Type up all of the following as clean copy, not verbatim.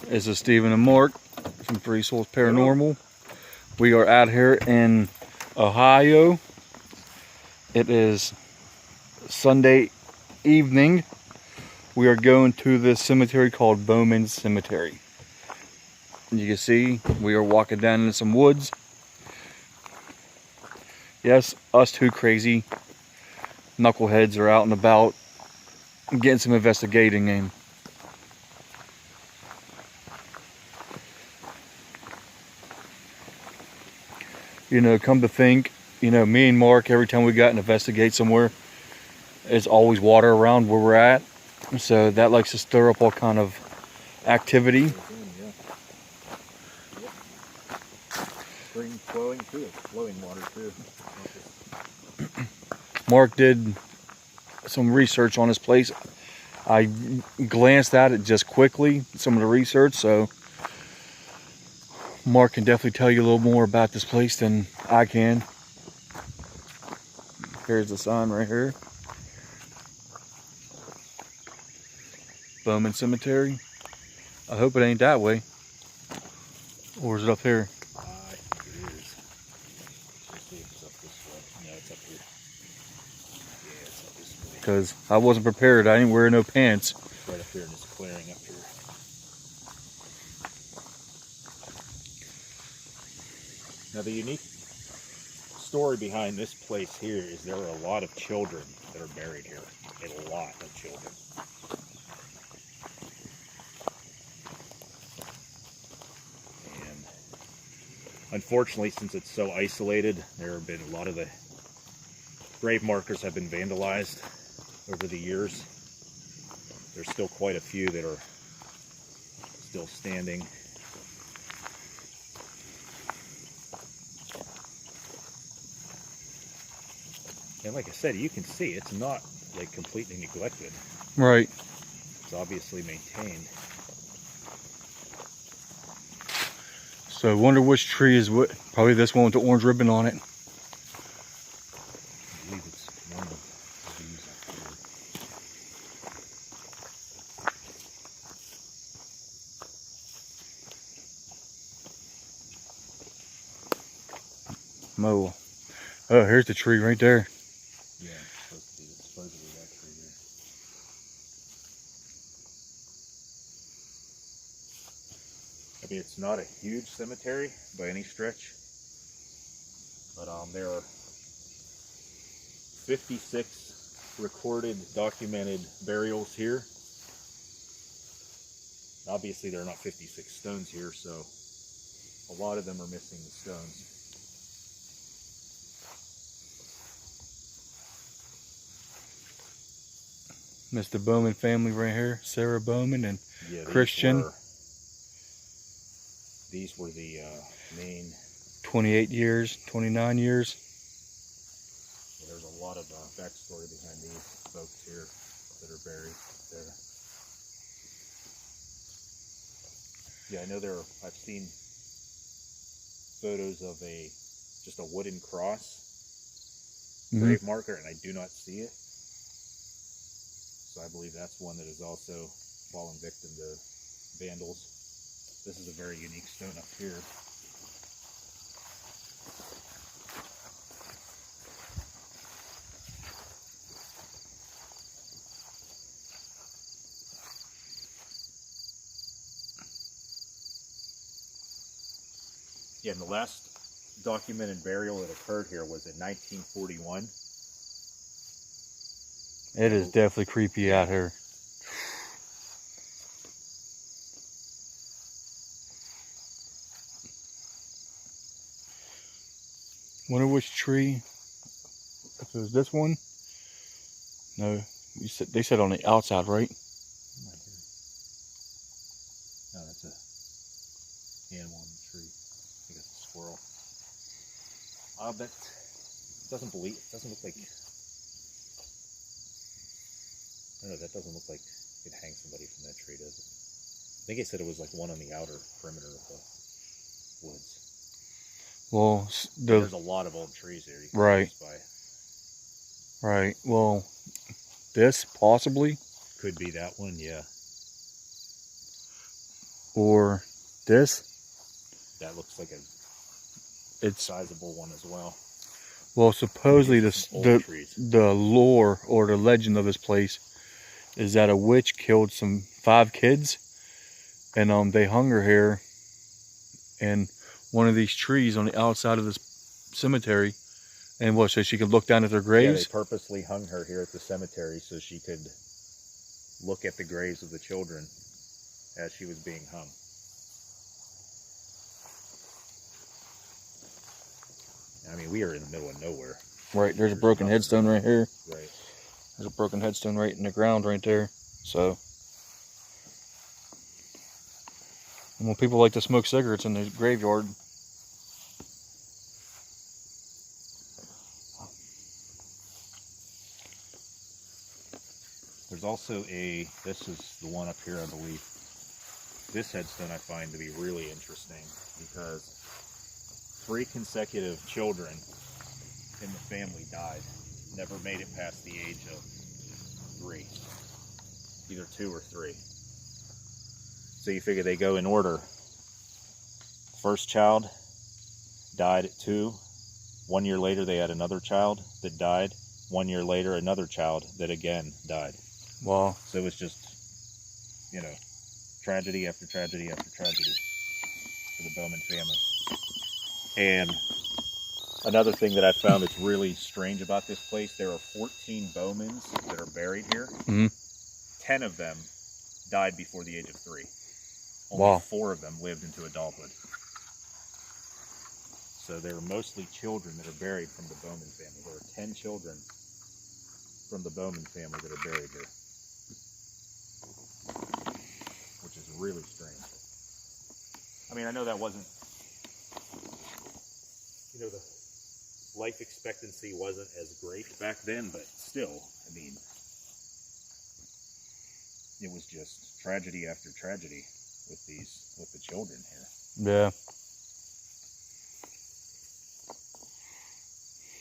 This is Stephen and Mark from Three Souls Paranormal. We are out here in Ohio. It is Sunday evening. We are going to this cemetery called Bowman Cemetery. You can see we are walking down into some woods. Yes, us two crazy knuckleheads are out and about getting some investigating in. You know, come to think, you know, me and Mark, every time we got to investigate somewhere, there's always water around where we're at. So that likes to stir up all kind of activity. Spring flowing too, it's flowing water too. Mark did some research on this place. I glanced at it just quickly, some of the research, so Mark can definitely tell you a little more about this place than I can. Here's the sign right here. Bowman Cemetery. I hope it ain't that way. Or is it up here? I think it is. Let's see if it's up this way. No, it's up here. Yeah, it's up this way. Because I wasn't prepared. I didn't wear no pants. It's right up here in this clearing up here. Now the unique story behind this place here is there are a lot of children that are buried here. A lot of children. And unfortunately, since it's so isolated, there have been a lot of the grave markers have been vandalized over the years. There's still quite a few that are still standing. And like I said, you can see it's not like completely neglected. Right. It's obviously maintained. So I wonder which tree is what. Probably this one with the orange ribbon on it. I believe it's one of these up here. Mo. Oh, here's the tree right there. Yeah, it's supposed to be supposedly that tree there. I mean, it's not a huge cemetery by any stretch, but there are 56 recorded, documented burials here. Obviously, there are not 56 stones here, so a lot of them are missing the stones. Mr. Bowman family right here. Sarah Bowman and Yeah, Christian. These were the main. 28 years, 29 years. Yeah, there's a lot of backstory behind these folks here that are buried there. Yeah, I know I've seen photos of just a wooden cross grave marker, and I do not see it. So I believe that's one that has also fallen victim to vandals. This is a very unique stone up here. Yeah, and the last documented burial that occurred here was in 1941. It is definitely creepy out here. Wonder which tree. If it was this one. No, they said on the outside, right? No, that's a animal in the tree. I think it's a squirrel. That doesn't look like. I don't know, that doesn't look like it hangs somebody from that tree, does it? I think it said it was like one on the outer perimeter of the woods. Well, there's a lot of old trees here. You can right. pass by. Right. Well, this possibly could be that one, yeah. or this. That looks like a It's sizable one as well. well, supposedly Old trees. the lore or the legend of this place is that a witch killed 5 kids, and they hung her here in one of these trees on the outside of this cemetery, and so she could look down at their Yeah, graves. they purposely hung her here at the cemetery so she could look at the graves of the children as she was being hung. I mean, we are in the middle of nowhere. Right, there's a broken headstone right here. Right. There's a broken headstone right in the ground right there. So, and when people like to smoke cigarettes in the graveyard, There's also this is the one up here, I believe. This headstone I find to be really interesting because 3 consecutive children in the family died. Never made it past the age of 3. Either 2 or 3. So you figure they go in order. First child died at 2. 1 year later they had another child that died. 1 year later another child that again died. wow. So it was just, you know, tragedy after tragedy after tragedy for the Bowman family. And another thing that I found that's really strange about this place, there are 14 Bowmans that are buried here. Mm-hmm. 10 of them died before the age of 3. Only Wow. 4 of them lived into adulthood. So they were mostly children that are buried from the Bowman family. There are 10 children from the Bowman family that are buried here, which is really strange. I mean, I know that wasn't, you know, the life expectancy wasn't as great back then, but still, I mean, it was just tragedy after tragedy with the children here. Yeah.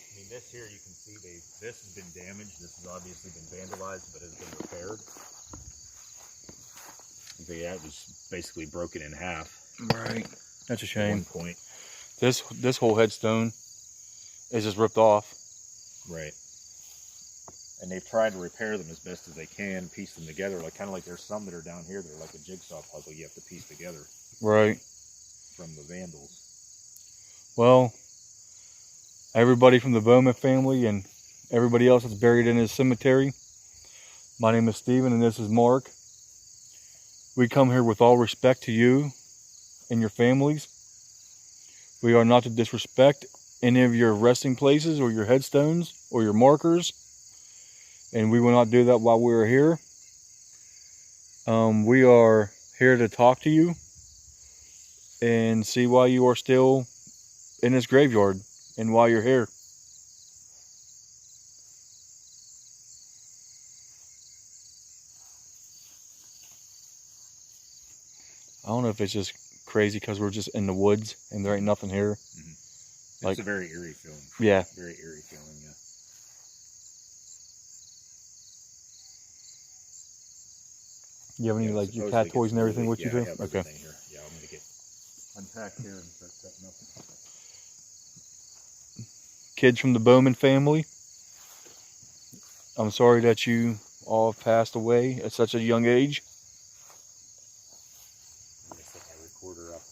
I mean, this here you can see this has been damaged. This has obviously been vandalized, but has been repaired. Yeah, it was basically broken in half. Right. That's a At shame. one point. This whole headstone is just ripped off. Right. And they've tried to repair them as best as they can, piece them together, kind of like there's some that are down here that are like a jigsaw puzzle you have to piece together Right. from the vandals. Well, everybody from the Bowman family and everybody else that's buried in his cemetery, my name is Steven and this is Mark. We come here with all respect to you and your families. We are not to disrespect any of your resting places or your headstones or your markers. And we will not do that while we are here. We are here to talk to you and see why you are still in this graveyard and why you're here. I don't know if it's just crazy because we're just in the woods and there ain't nothing here. Mm-hmm. Like, it's a very eerie feeling. Yeah. Very eerie feeling, yeah. You have any like your cat toys and everything with you too? I have Okay. everything here. Yeah, I'm gonna get unpacked here and start setting up. Kids from the Bowman family, I'm sorry that you all have passed away at such a young age. I'm gonna set my recorder up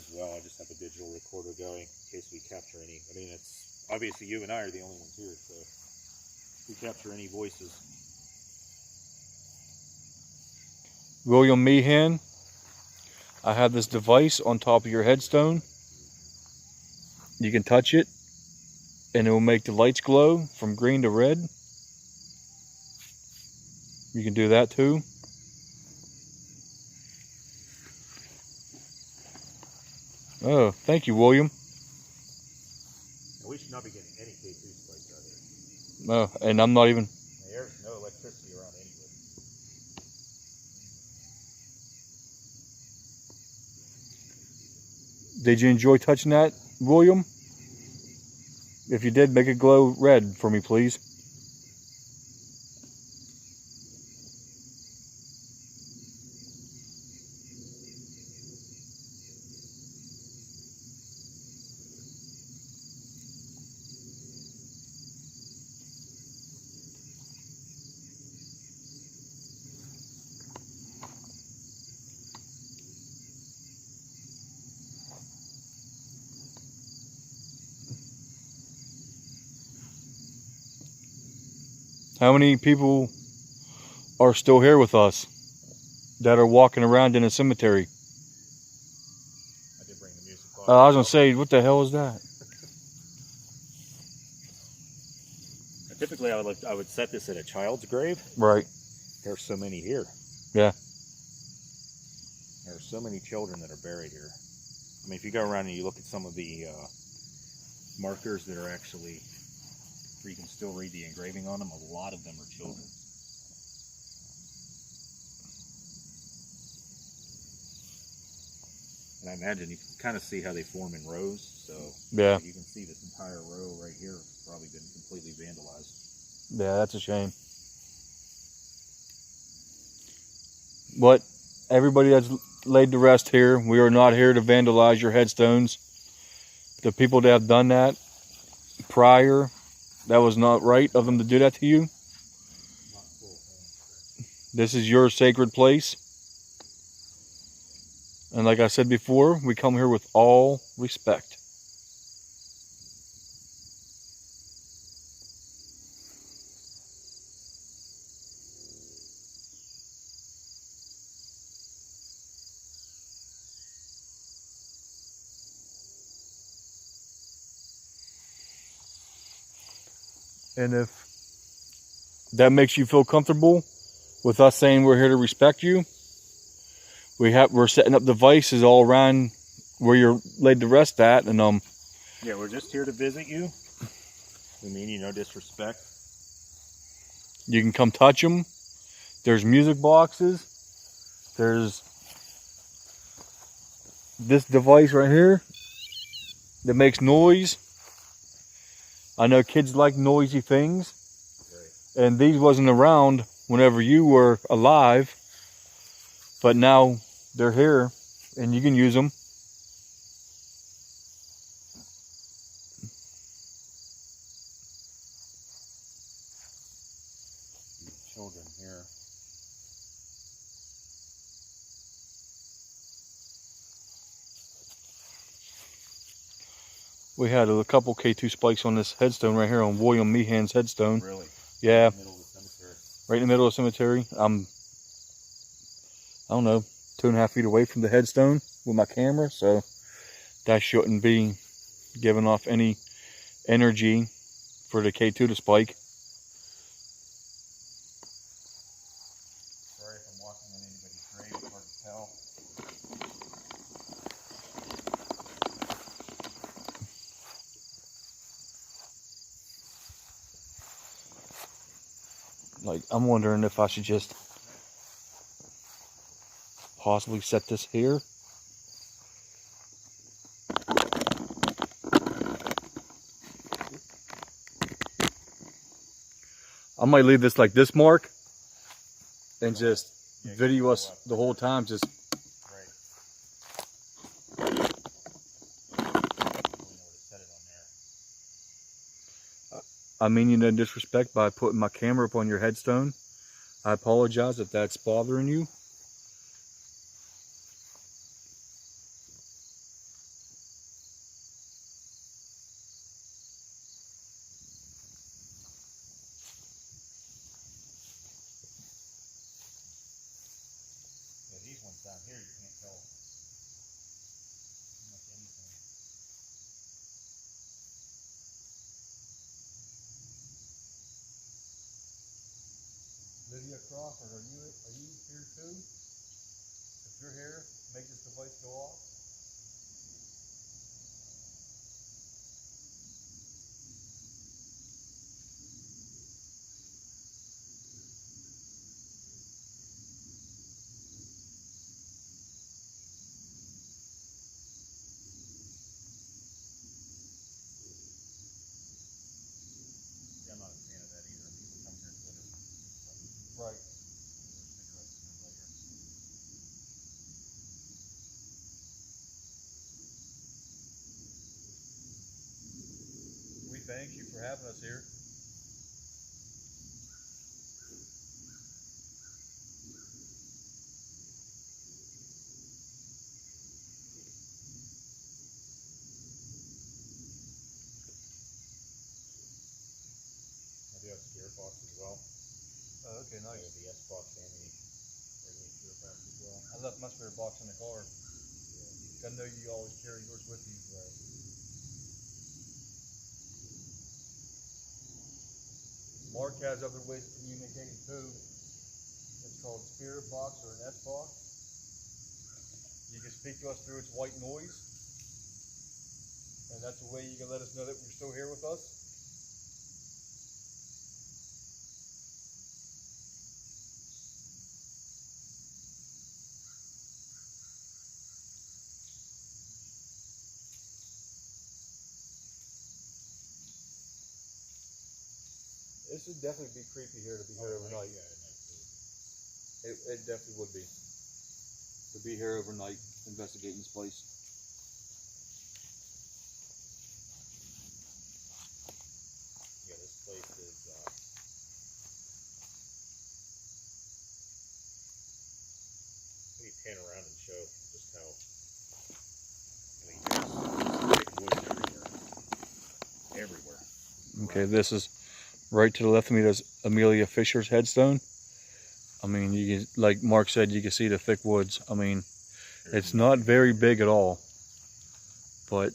as well. I just have a digital recorder going in case we capture any. I mean, it's obviously you and I are the only ones here, so if we capture any voices. William Meehan, I have this device on top of your headstone. You can touch it and it will make the lights glow from green to red. You can do that too. Oh, thank you, William. Now, we should not be getting any K2 spikes out here. Oh, and I'm not even... There's no electricity around anyway. Did you enjoy touching that, William? If you did, make it glow red for me, please. How many people are still here with us that are walking around in a cemetery? I did bring the music box. I was gonna say, what the hell is that? Typically, I would set this at a child's grave. Right. There are so many here. Yeah. There are so many children that are buried here. I mean, if you go around and you look at some of the markers that are actually, where you can still read the engraving on them, a lot of them are children. And I imagine you can kind of see how they form in rows. So Yeah. you can see this entire row right here has probably been completely vandalized. Yeah, that's a shame. But everybody that's laid to rest here, we are not here to vandalize your headstones. The people that have done that prior, that was not right of them to do that to you. This is your sacred place. And like I said before, we come here with all respect. And if that makes you feel comfortable with us saying we're here to respect you, we're setting up devices all around where you're laid to rest at, and yeah, we're just here to visit you. We mean you no disrespect. You can come touch them. There's music boxes. There's this device right here that makes noise. I know kids like noisy things. Right. And these wasn't around whenever you were alive, but now they're here and you can use them. Children here. We had a couple K2 spikes on this headstone right here on William Meehan's headstone. Really? Yeah. Right in the middle of the cemetery. Right in the middle of the cemetery. I'm, I don't know, 2.5 feet away from the headstone with my camera, so that shouldn't be giving off any energy for the K2 to spike. Sorry if I'm walking on anybody's grave, it's hard to tell. Like, I'm wondering if I should just possibly set this here. I might leave this like this, Mark, and just video us the whole time. Just I mean you no disrespect by putting my camera up on your headstone. I apologize if that's bothering you. Yeah, these ones down here, you can't tell much anything. Lydia Crawford, are you here too? If you're here, make this device go off. Yeah, I'm not a fan of that either. People come here and put it. Right. We thank you for having us here. I do have spirit boxes as well. nice. The S box and the spare parts as well. I left my spare box in the car. I know you always carry yours with you. Right. Mark has other ways of communicating too. It's called spirit box or an S box. You can speak to us through its white noise. And that's a way you can let us know that you're still here with us. This would definitely be creepy here to be here overnight. It definitely would be. To be here overnight, investigating this place. Yeah, this place is let me pan around and show just how big woods everywhere. Everywhere. Okay, this is right to the left of me. There's Amelia Fisher's headstone. I mean, you can, like Mark said, you can see the thick woods. I mean, it's not very big at all, but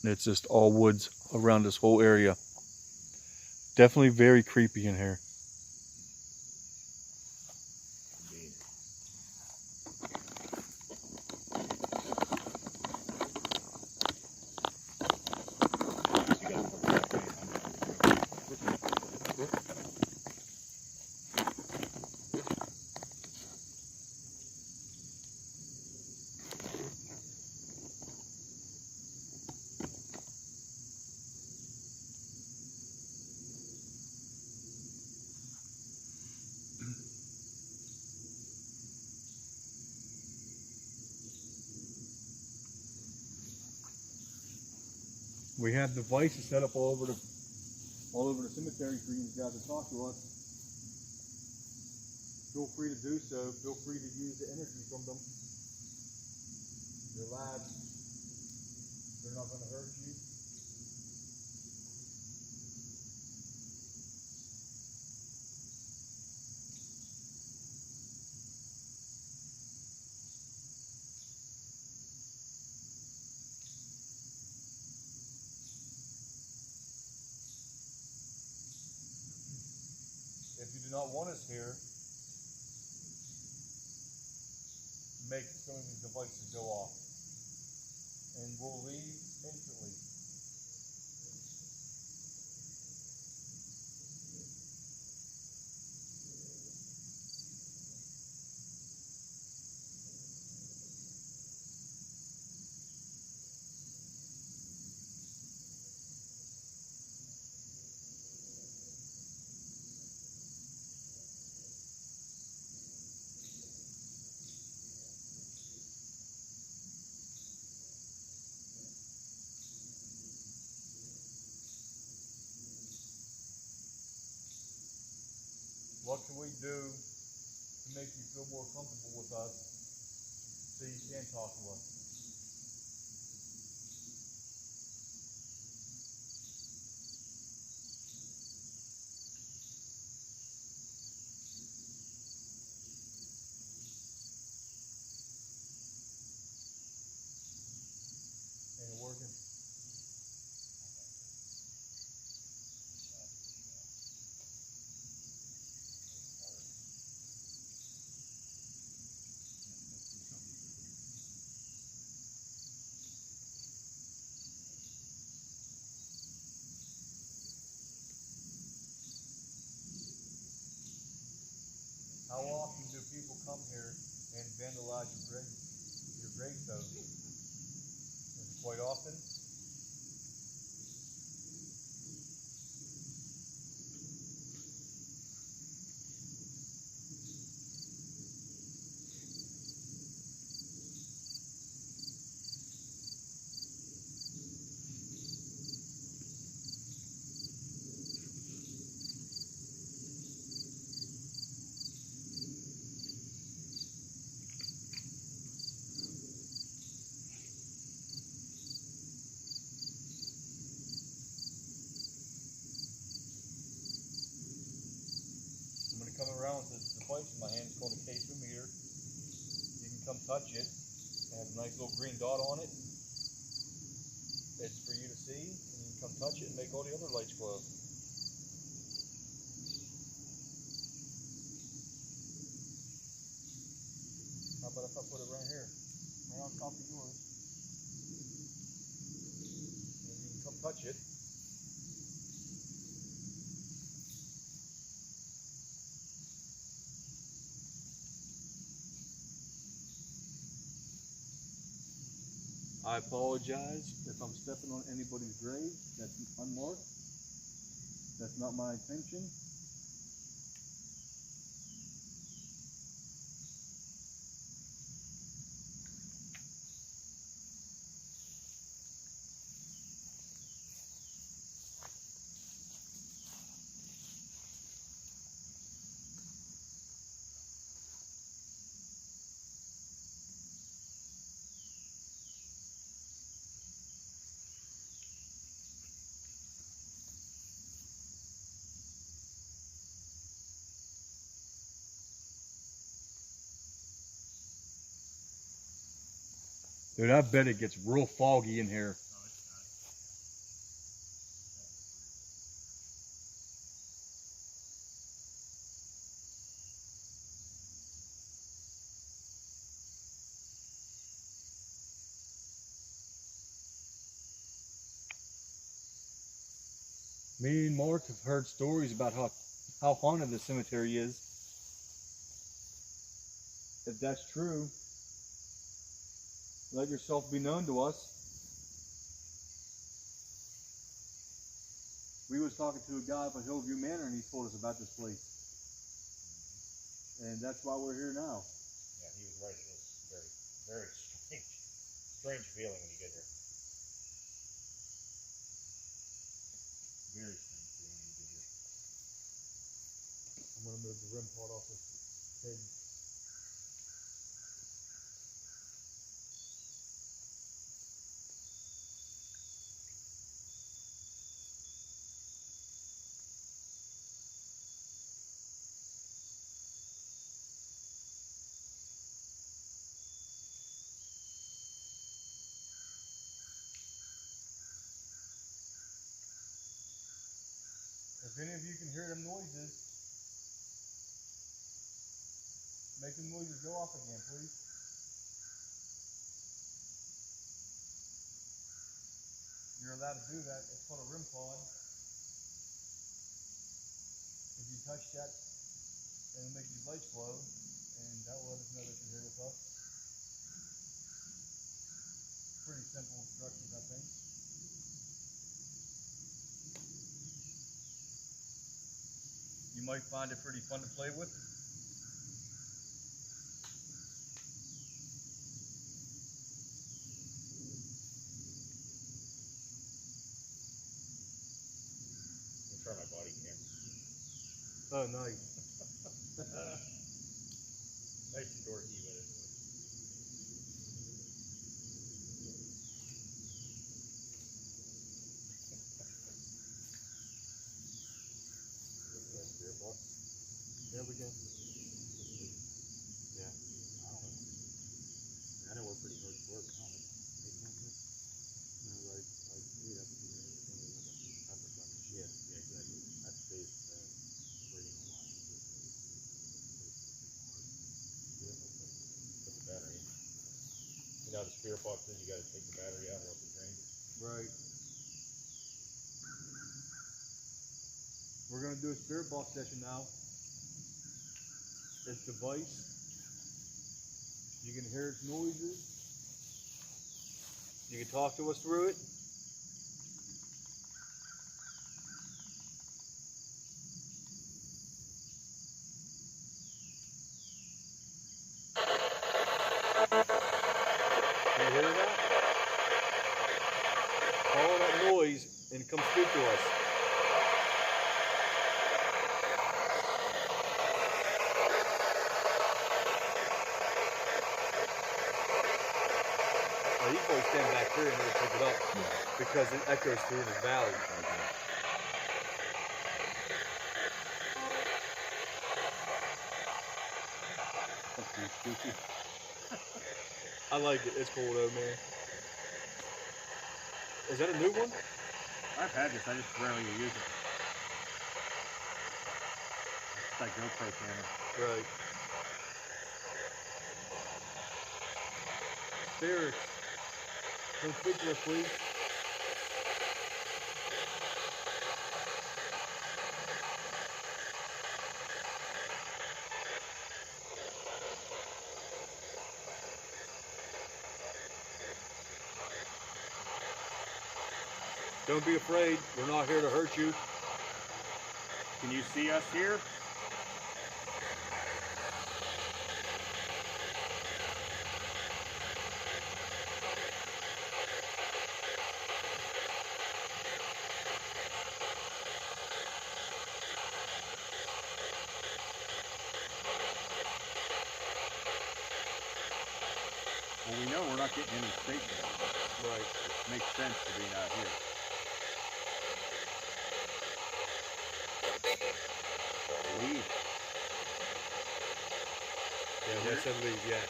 it's just all woods around this whole area. Definitely very creepy in here. We have devices set up all over the cemetery for you guys to talk to us. Feel free to do so. Feel free to use the energy from them. They're labs. They're not going to hurt you. If you do not want us here, make some of these devices go off. And we'll leave instantly. What can we do to make you feel more comfortable with us so you can talk to us? Ain't it working? How often do people come here and vandalize your gravestone? Is it quite often? come touch it. It has a nice little green dot on it. It's for you to see, and you can come touch it and make all the other lights glow. How about if I put it right here, right on top of yours, and you can come touch it. I apologize if I'm stepping on anybody's grave that's unmarked. That's not my intention. Dude, I bet it gets real foggy in here. Me and Mark have heard stories about how haunted the cemetery is. If that's true, let yourself be known to us. We was talking to a guy up at Hillview Manor and he told us about this place. And that's why we're here now. Yeah, he was right. It was very strange feeling when you get here. Very strange feeling when you get here. I'm gonna move the rim part off this pig. If any of you can hear them noises, make the noises go off again, please. You're allowed to do that. It's called a rim pod. If you touch that, it'll make these lights glow, and that will let us know that you're here with us. Pretty simple instructions, I think. You might find it pretty fun to play with. I'm gonna try my body cam. Oh, nice. Nice and dorky, but anyway. Spirit box. There we go. Yeah. I don't know. I know we're pretty hard to work. I don't know. Make something? No, like we have to do that. Yeah, exactly. That's space reading a lot. Put the battery in. You know the spirit box is you gotta take the battery out or else it drains. Right. We're gonna do a spirit box session now. This device, you can hear its noises. You can talk to us through it. Can you hear that? Follow that noise and come speak to us. You can always stand back here and it'll pick it up because it echoes through the valley. That's pretty spooky. I like it. It's cool though, man. Is that a new one? I've had this, I just rarely use it. It's like GoPro camera. Right. Spirits. Come speak to us, please. Don't be afraid. We're not here to hurt you. Can you see us here? Well, we know we're not getting any statement. Right. It makes sense to be out here. Leave. Yeah, that said leave, yeah.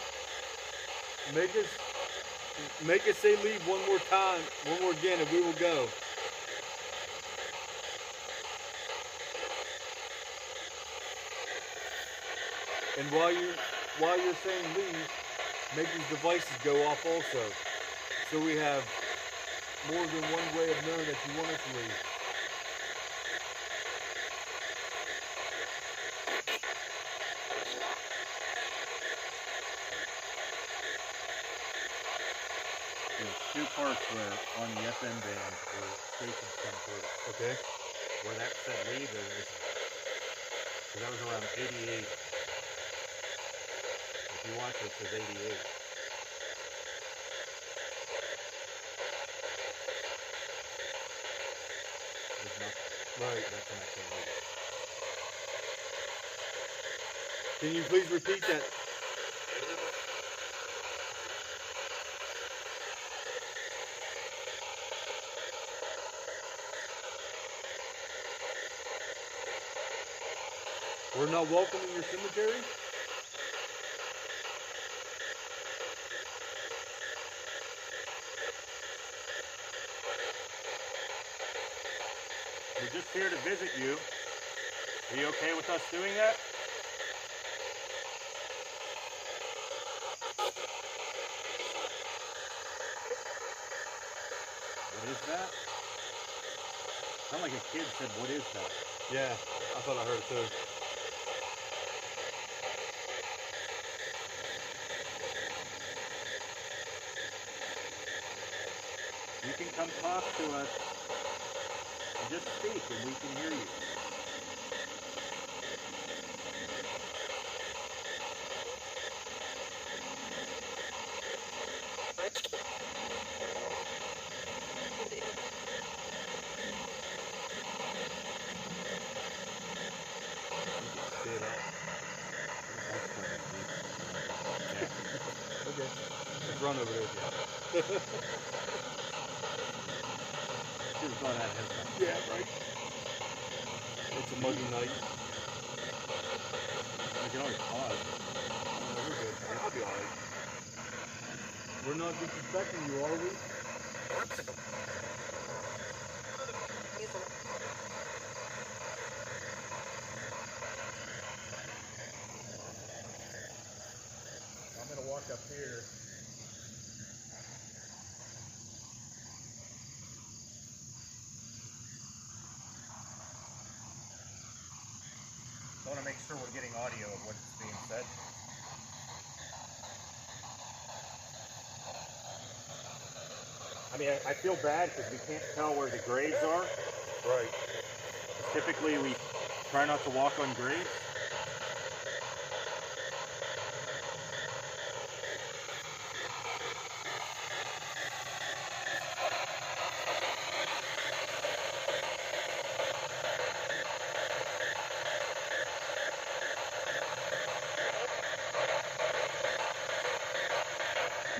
Make us say leave one more time, one more again, and we will go. And while you're saying leave, make these devices go off also. So we have more than one way of knowing that you want us to leave. There's two parts where on the FM band where stations come through. Okay. Where that said leave, there isn't. So that was around 88. If you watch it, it says 88. There's nothing. Right. That's when I said leave. Can you please repeat that? We're not welcome in your cemetery? We're just here to visit you. Are you okay with us doing that? What is that? Sound like a kid said, what is that? Yeah, I thought I heard it too. You can come talk to us and just speak and we can hear you. Okay. Let's run over there. Should have thought I'd have that. Yeah, right. It's a muggy night. We can always pause. We're good. I'll be alright. We're not disrespecting you, are we? I'm going to walk up here. I want to make sure we're getting audio of what's being said. I mean, I feel bad because we can't tell where the graves are. Right. Typically, we try not to walk on graves.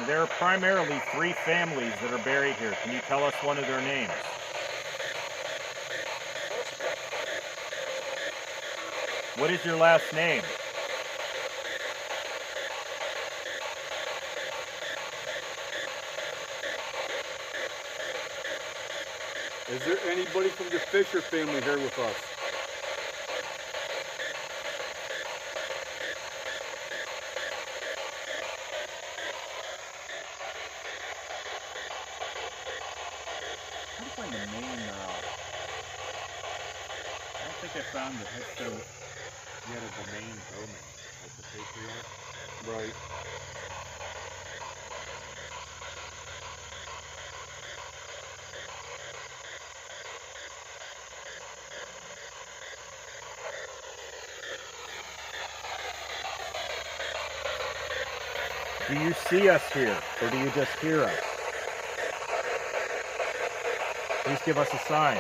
There are primarily 3 families that are buried here. Can you tell us one of their names? What is your last name? Is there anybody from the Fisher family here with us? I'm trying to find the main, I don't think I found the headstone yet of the main Bowman, like the patriarch. Right. Do you see us here, or do you just hear us? Please give us a sign.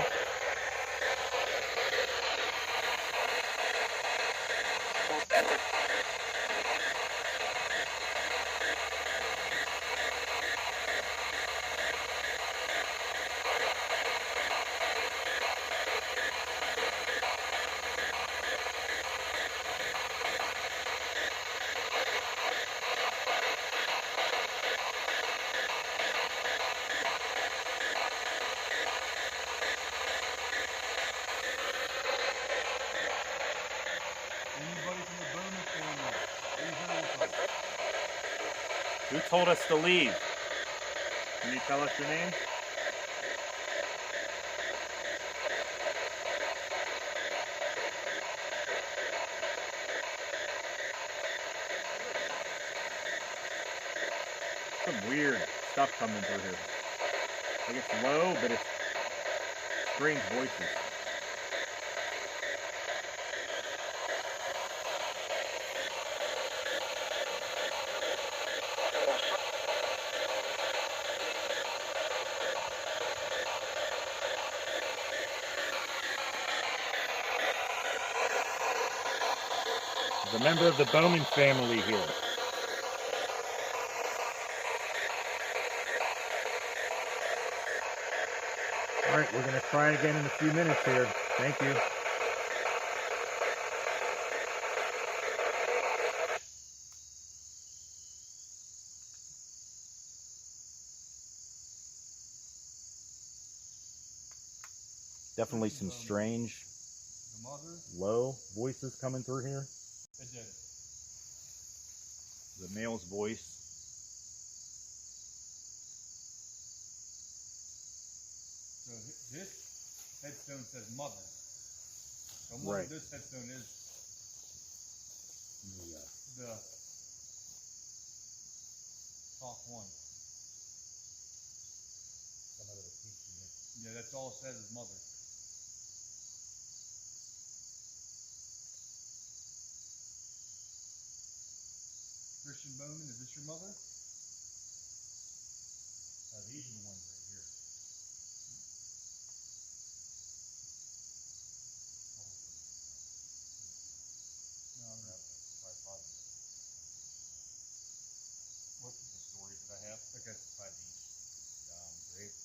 Anybody from the Bowman family? Please here with us. Who told us to leave? Can you tell us your name? Some weird stuff coming through here. Like it's low, but it's strange voices. There's a member of the Bowman family here. All right, we're going to try again in a few minutes here. Thank you. Definitely some strange, low voices coming through here. The male's voice. So this headstone says mother. So mother, Right. this headstone is the top one. Yeah, that's all it says is mother. Christian Bowman, is this your mother? These are the ones right here. No, I'm not. What the stories that I have? Okay. By these grave.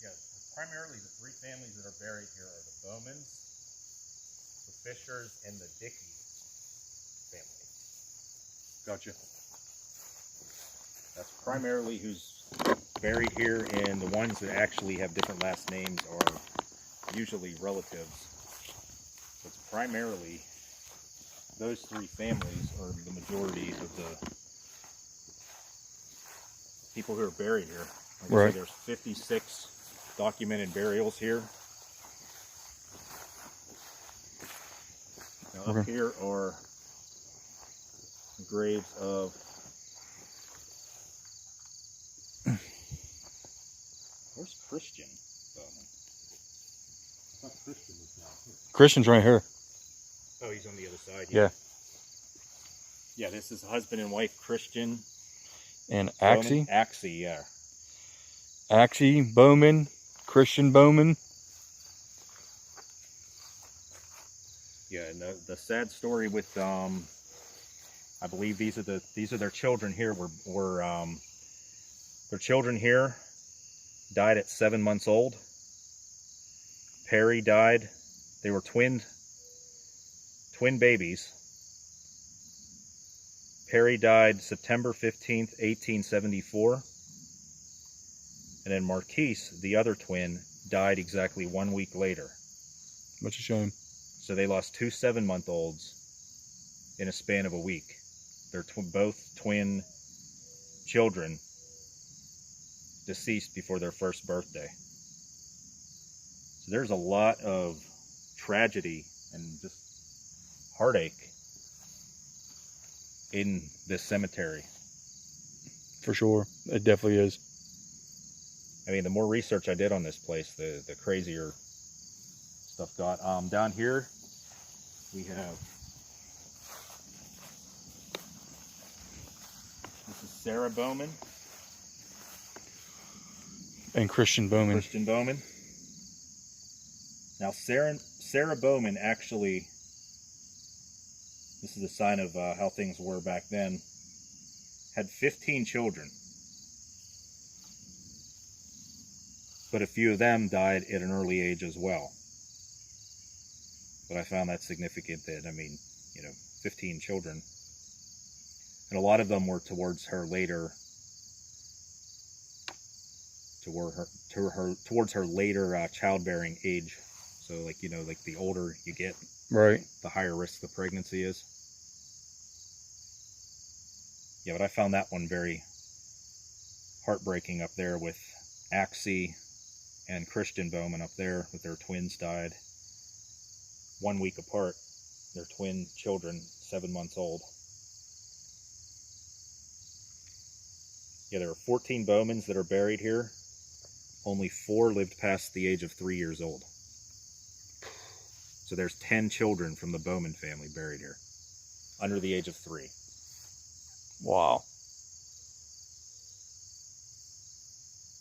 Yeah, primarily the three families that are buried here are the Bowmans, the Fishers, and the Dickey family. Gotcha. That's primarily who's buried here, and the ones that actually have different last names are usually relatives. It's primarily those three families are the majority of the people who are buried here. Like I Right. said, there's 56 documented burials here. Now up Okay. here are graves of where's Christian Bowman? I thought Christian was down here. Christian's right here. Oh, he's on the other side. Yeah. Yeah, this is husband and wife Christian And Bowman. Axie. Axie, yeah. Axie Bowman. Christian Bowman. Yeah, and the sad story with I believe these are their children here. Their children here died at 7 months old. Perry died. They were twin babies. Perry died September 15th, 1874. And then Marquise, the other twin, died exactly 1 week later. Much a shame. So they lost 2 7-month-olds in a span of a week. They're both twin children deceased before their first birthday. So there's a lot of tragedy and just heartache in this cemetery. For sure. It definitely is. I mean, the more research I did on this place, the crazier stuff got. Down here, we have, this is Sarah Bowman. And Christian Bowman. Christian Bowman. Now, Sarah Bowman actually, this is a sign of how things were back then, had 15 children. But a few of them died at an early age as well. But I found that significant that, I mean, 15 children. And a lot of them were towards her later, towards her later childbearing age. So, like the older you get, right, the higher risk the pregnancy is. Yeah, but I found that one very heartbreaking up there with Axie and Christian Bowman up there with their twins died 1 week apart. Their twin children, 7 months old. Yeah, there are 14 Bowmans that are buried here. Only 4 lived past the age of 3 years old. So there's 10 children from the Bowman family buried here, under the age of 3. Wow.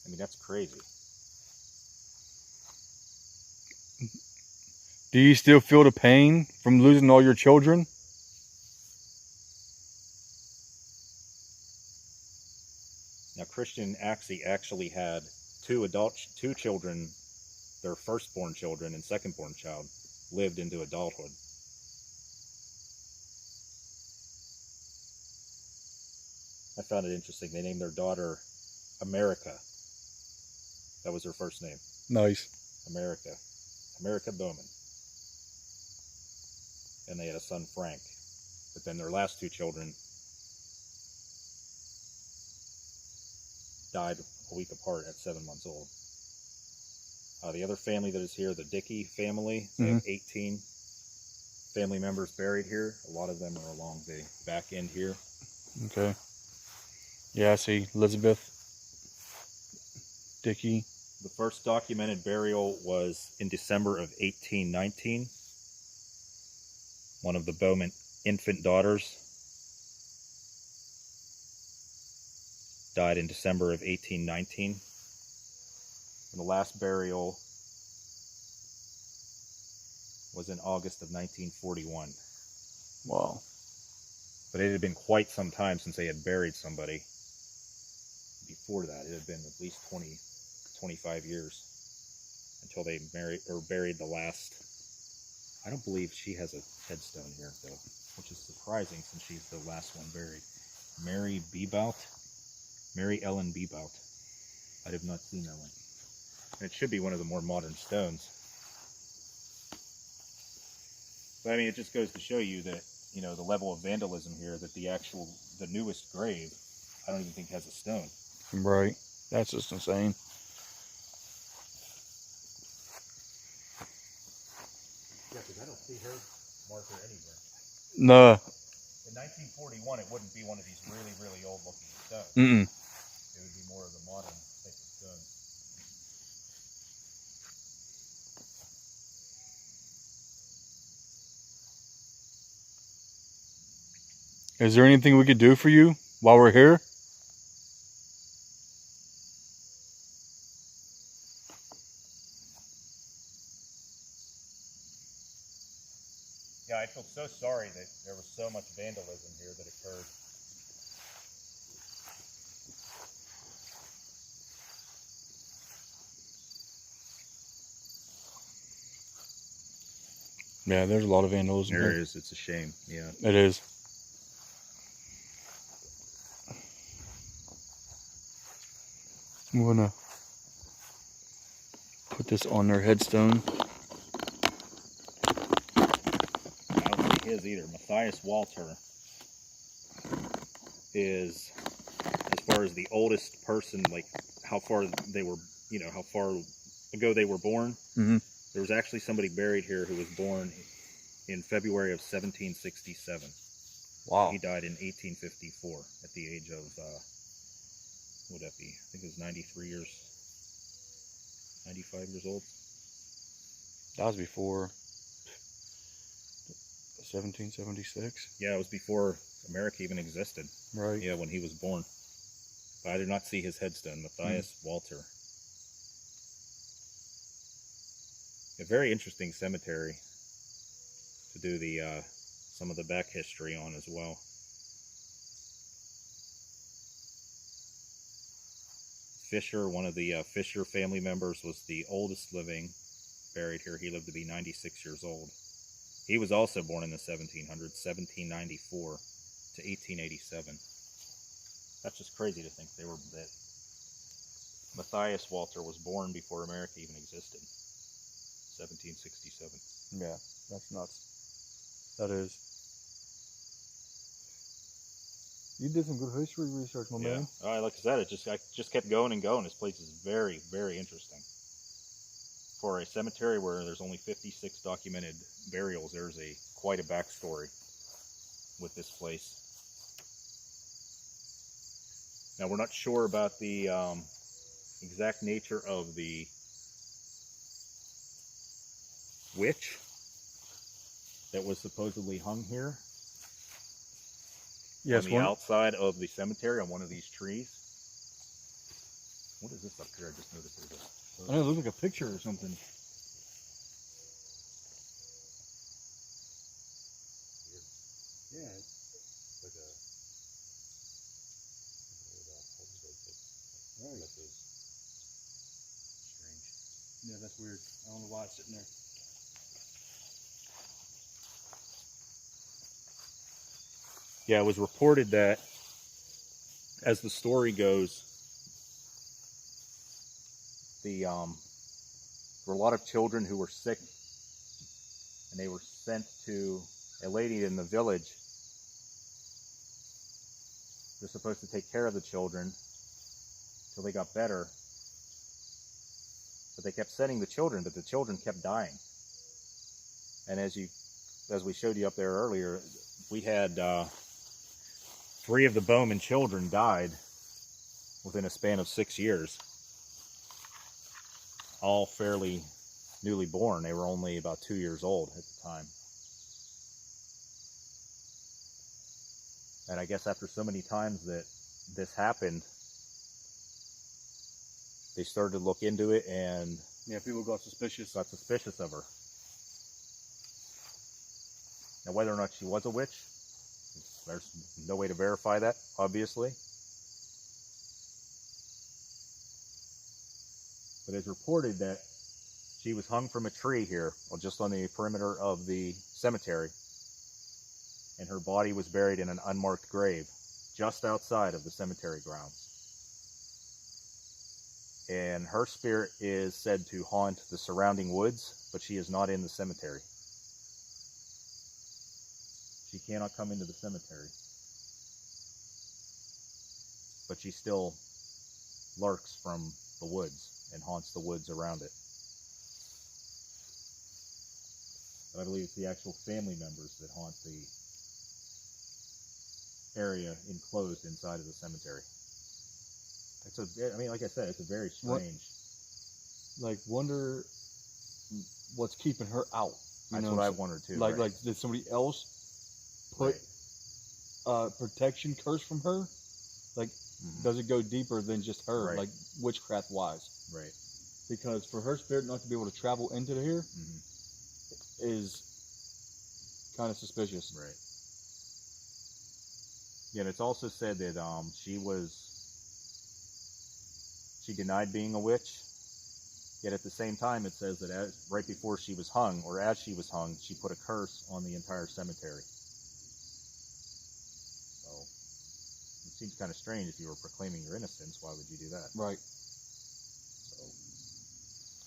I mean, that's crazy. Do you still feel the pain from losing all your children? Now, Christian Axie actually had 2 children, their firstborn children and secondborn child, lived into adulthood. I found it interesting. They named their daughter America. That was her first name. Nice. America Bowman. And they had a son, Frank. But then their last 2 children died a week apart at 7 months old. The other family that is here, the Dickey family, they have 18 family members buried here. A lot of them are along the back end here. Okay. Yeah, I see. Elizabeth, Dickey. The first documented burial was in December of 1819. One of the Bowman infant daughters died in December of 1819. And the last burial was in August of 1941. Wow. But it had been quite some time since they had buried somebody. Before that, it had been at least 25 years until they buried the last. I don't believe she has a headstone here, though, which is surprising since she's the last one buried. Mary Ellen Bebout. I have not seen that one. And it should be one of the more modern stones. But I mean, it just goes to show you that, the level of vandalism here, that the newest grave, I don't even think has a stone. Right. That's just insane. Yeah, because I don't see her marker anywhere. No. In 1941, it wouldn't be one of these really, really old looking stones. Mm-mm. It would be more of the modern type of stone. Is there anything we could do for you while we're here? Yeah, I feel so sorry that there was so much vandalism here that occurred. Yeah, there's a lot of vandalism There here. is. It's a shame. Yeah. It is. I'm gonna put put this on their headstone. I don't see his either. Matthias Walter is, as far as the oldest person, like how far they were, you know, how far ago they were born. Mm-hmm. There was actually somebody buried here who was born in February of 1767. Wow. He died in 1854 at the age of, what would that be? I think it was 95 years old. That was before 1776. Yeah, it was before America even existed. Right. Yeah, when he was born. But I did not see his headstone. Matthias Walter. A very interesting cemetery to do the some of the back history on as well. Fisher, one of the Fisher family members, was the oldest living buried here. He lived to be 96 years old. He was also born in the 1700s, 1794 to 1887. That's just crazy to think that Matthias Walter was born before America even existed. 1767. Yeah, that's nuts. That is. You did some good history research, my man. Like I said, I just kept going and going. This place is very, very interesting. For a cemetery where there's only 56 documented burials, there's quite a backstory with this place. Now, we're not sure about the exact nature of the witch that was supposedly hung here. Yes, on the outside of the cemetery on one of these trees. What is this up here? I just noticed there's I know, it looks like a picture or something. Yeah, it's like a this is strange. Yeah, that's weird. I don't know why it's sitting there. Yeah, it was reported that, as the story goes, there were a lot of children who were sick, and they were sent to a lady in the village. They're supposed to take care of the children till they got better, but they kept sending the children, but the children kept dying. And as we showed you up there earlier, we had 3 of the Bowman children died within a span of 6 years. All fairly newly born. They were only about 2 years old at the time. And I guess after so many times that this happened, they started to look into it, and yeah, people got suspicious. of her. Now, whether or not she was a witch, there's no way to verify that, obviously. But it's reported that she was hung from a tree here, just on the perimeter of the cemetery, and her body was buried in an unmarked grave just outside of the cemetery grounds. And her spirit is said to haunt the surrounding woods, but she is not in the cemetery. She cannot come into the cemetery, but she still lurks from the woods and haunts the woods around it. But I believe it's the actual family members that haunt the area enclosed inside of the cemetery. I mean, like I said, it's a very strange. Wonder what's keeping her out. That's what I wondered too. Like, did somebody else put protection curse from her? Like, does it go deeper than just her? Right. Like, witchcraft wise? Right. Because for her spirit not to be able to travel into here is kind of suspicious. Right. Yeah, and it's also said that she denied being a witch. Yet at the same time, it says that right before she was hung, or as she was hung, she put a curse on the entire cemetery. So it seems kind of strange if you were proclaiming your innocence. Why would you do that? Right. So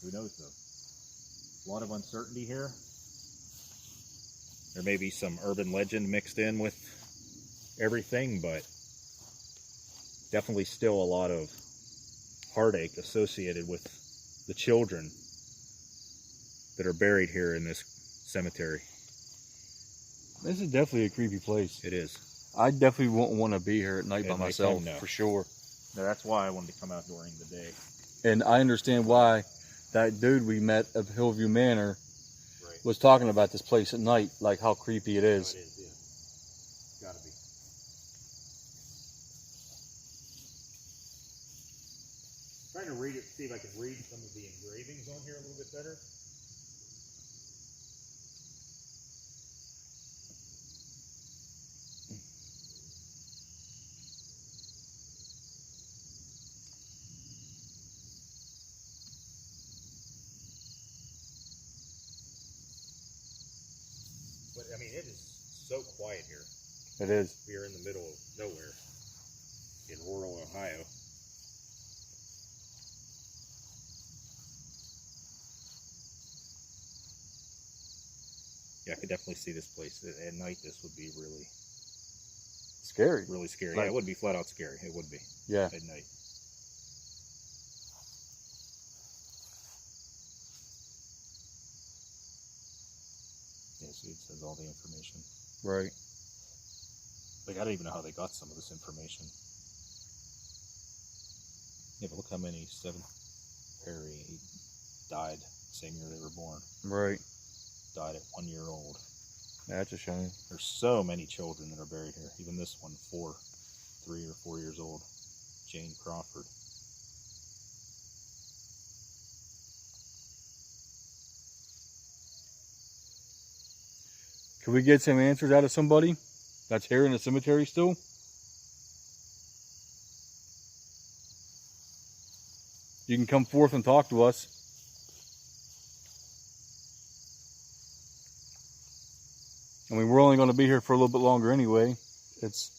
Who knows though? A lot of uncertainty here. There may be some urban legend mixed in with everything, but definitely still a lot of heartache associated with the children that are buried here in this cemetery. This is definitely a creepy place. It is. I definitely won't want to be here at night by myself, no. for sure. No, that's why I wanted to come out during the day. And I understand why that dude we met at Hillview Manor Right. was talking about this place at night, like how creepy it is. No, it is, yeah. Gotta be. Trying to read it, see if I can read some of the engravings on here a little bit better. But I mean, it is so quiet here. It is. We are in the middle of nowhere in rural Ohio. Yeah, I could definitely see this place. At night, this would be really Scary. really scary. Like, yeah, it would be flat out scary. It would be. Yeah. At night. Yeah, see, it says all the information. Right. Like, I don't even know how they got some of this information. Yeah, but look how many. Perry, he died same year they were born. Right. Died at 1 year old. That's a shame. There's so many children that are buried here. Even this one, 3 or 4 years old. Jane Crawford. Can we get some answers out of somebody that's here in the cemetery still? You can come forth and talk to us. I mean, we're only going to be here for a little bit longer anyway. It's,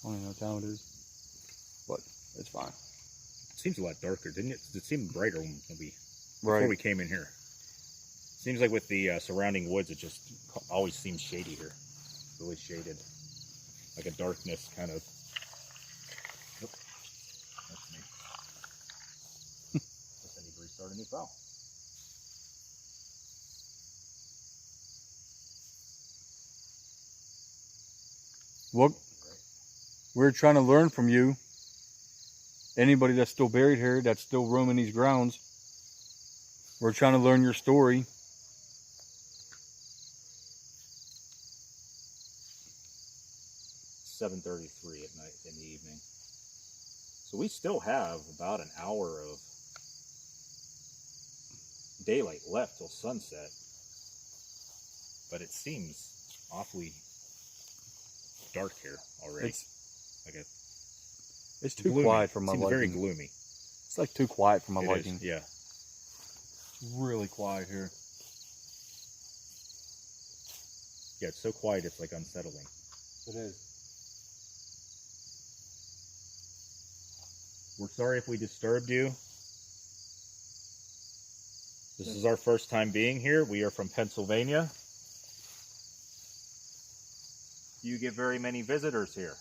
I don't even know what time it is, but it's fine. It seems a lot darker, didn't it? It seemed brighter when Right. before we came in here. Seems like with the surrounding woods, it just always seems shady here. Really shaded. Like a darkness kind of. Nope. That's me. Guess I need to restart a new file. Well, we're trying to learn from you. Anybody that's still buried here, that's still roaming these grounds, we're trying to learn your story. It's 7:33 at night in the evening. So we still have about an hour of daylight left till sunset. But it seems awfully dark here already. It's too gloomy. quiet for my Seems liking. very gloomy. It's like too quiet for my It liking. is, yeah. It's really quiet here. Yeah, it's so quiet it's like unsettling. It is. We're sorry if we disturbed you. This is our first time being here. We are from Pennsylvania. You get very many visitors here.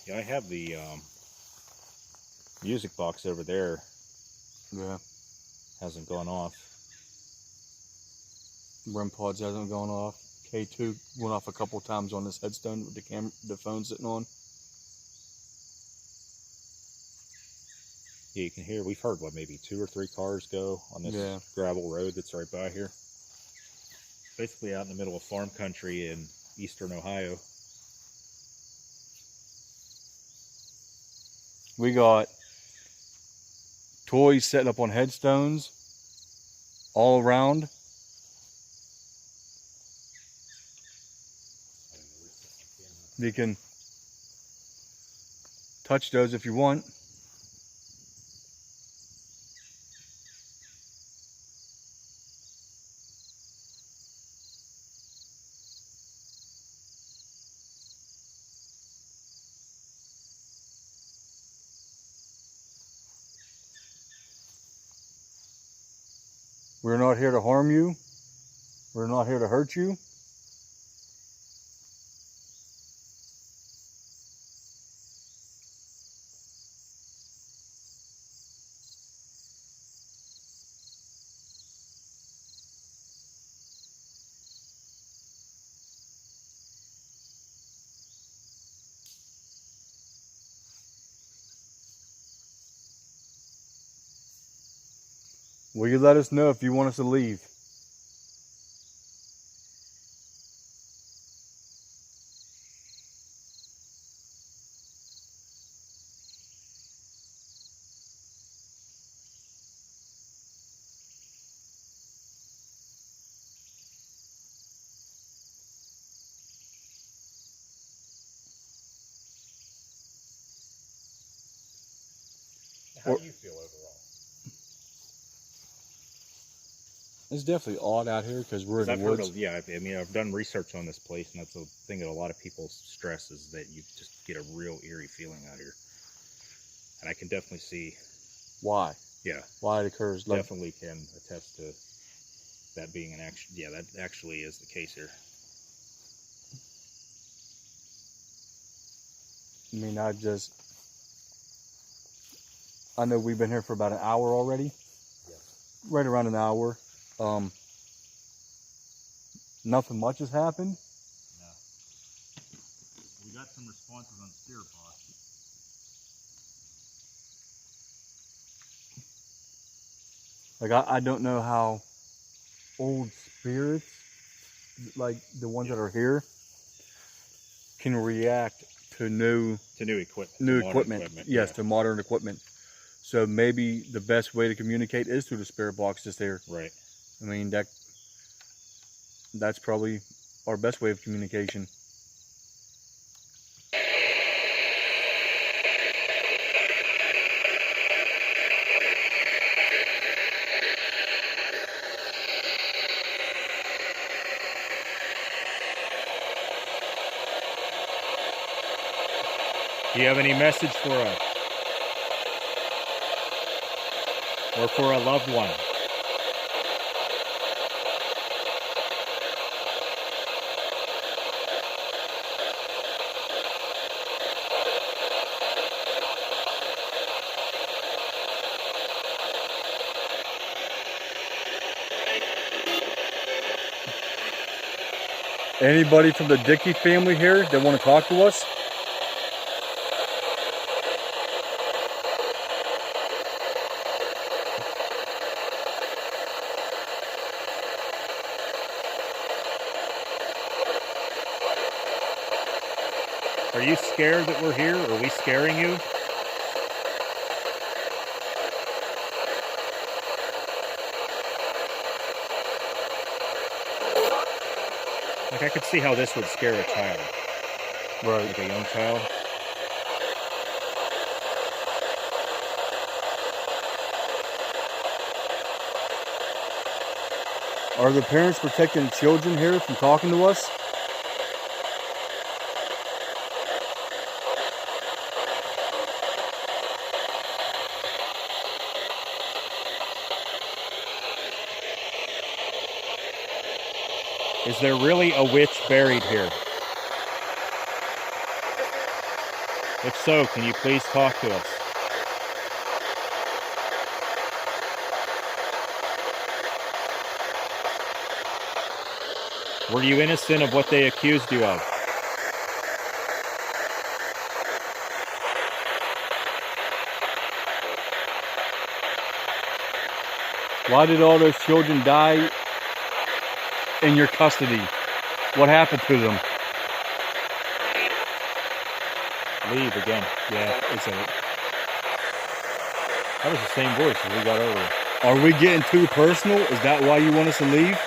Yeah, I have the music box over there. Yeah. Hasn't gone off. REM pods hasn't gone off. K2 went off a couple times on this headstone with the phone sitting on. Yeah, you can hear, we've heard, what, maybe 2 or 3 cars go on this gravel road that's right by here. Basically out in the middle of farm country in eastern Ohio. We got toys set up on headstones all around. You can touch those if you want. We're not here to harm you. We're not here to hurt you. Will you let us know if you want us to leave? How do you feel overall? It's definitely odd out here because we're in I've the woods. yeah, I mean, I've done research on this place, and that's a thing that a lot of people stress is that you just get a real eerie feeling out here. And I can definitely see Why? Yeah. Why it occurs. Like, Definitely can attest to that being an action. Yeah, that actually is the case here. I mean, I know we've been here for about an hour already. Yeah. Right around an hour. Nothing much has happened. No. We got some responses on Spirit Box. Like, I don't know how old spirits, like the ones that are here, can react to new equipment. Yes, to modern equipment. So maybe the best way to communicate is through the spirit box just there. Right. I mean, that's probably our best way of communication. Do you have any message for us? Or for a loved one? Anybody from the Dickey family here that want to talk to us? Are you scared that we're here? Are we scaring you? Like, I could see how this would scare a child. Right. Like a young child. Are the parents protecting children here from talking to us? Is there really a witch buried here? If so, can you please talk to us? Were you innocent of what they accused you of? Why did all those children die in your custody? What happened to them? Leave again. Yeah, it's it. That was the same voice as we got earlier. Are we getting too personal? Is that why you want us to leave?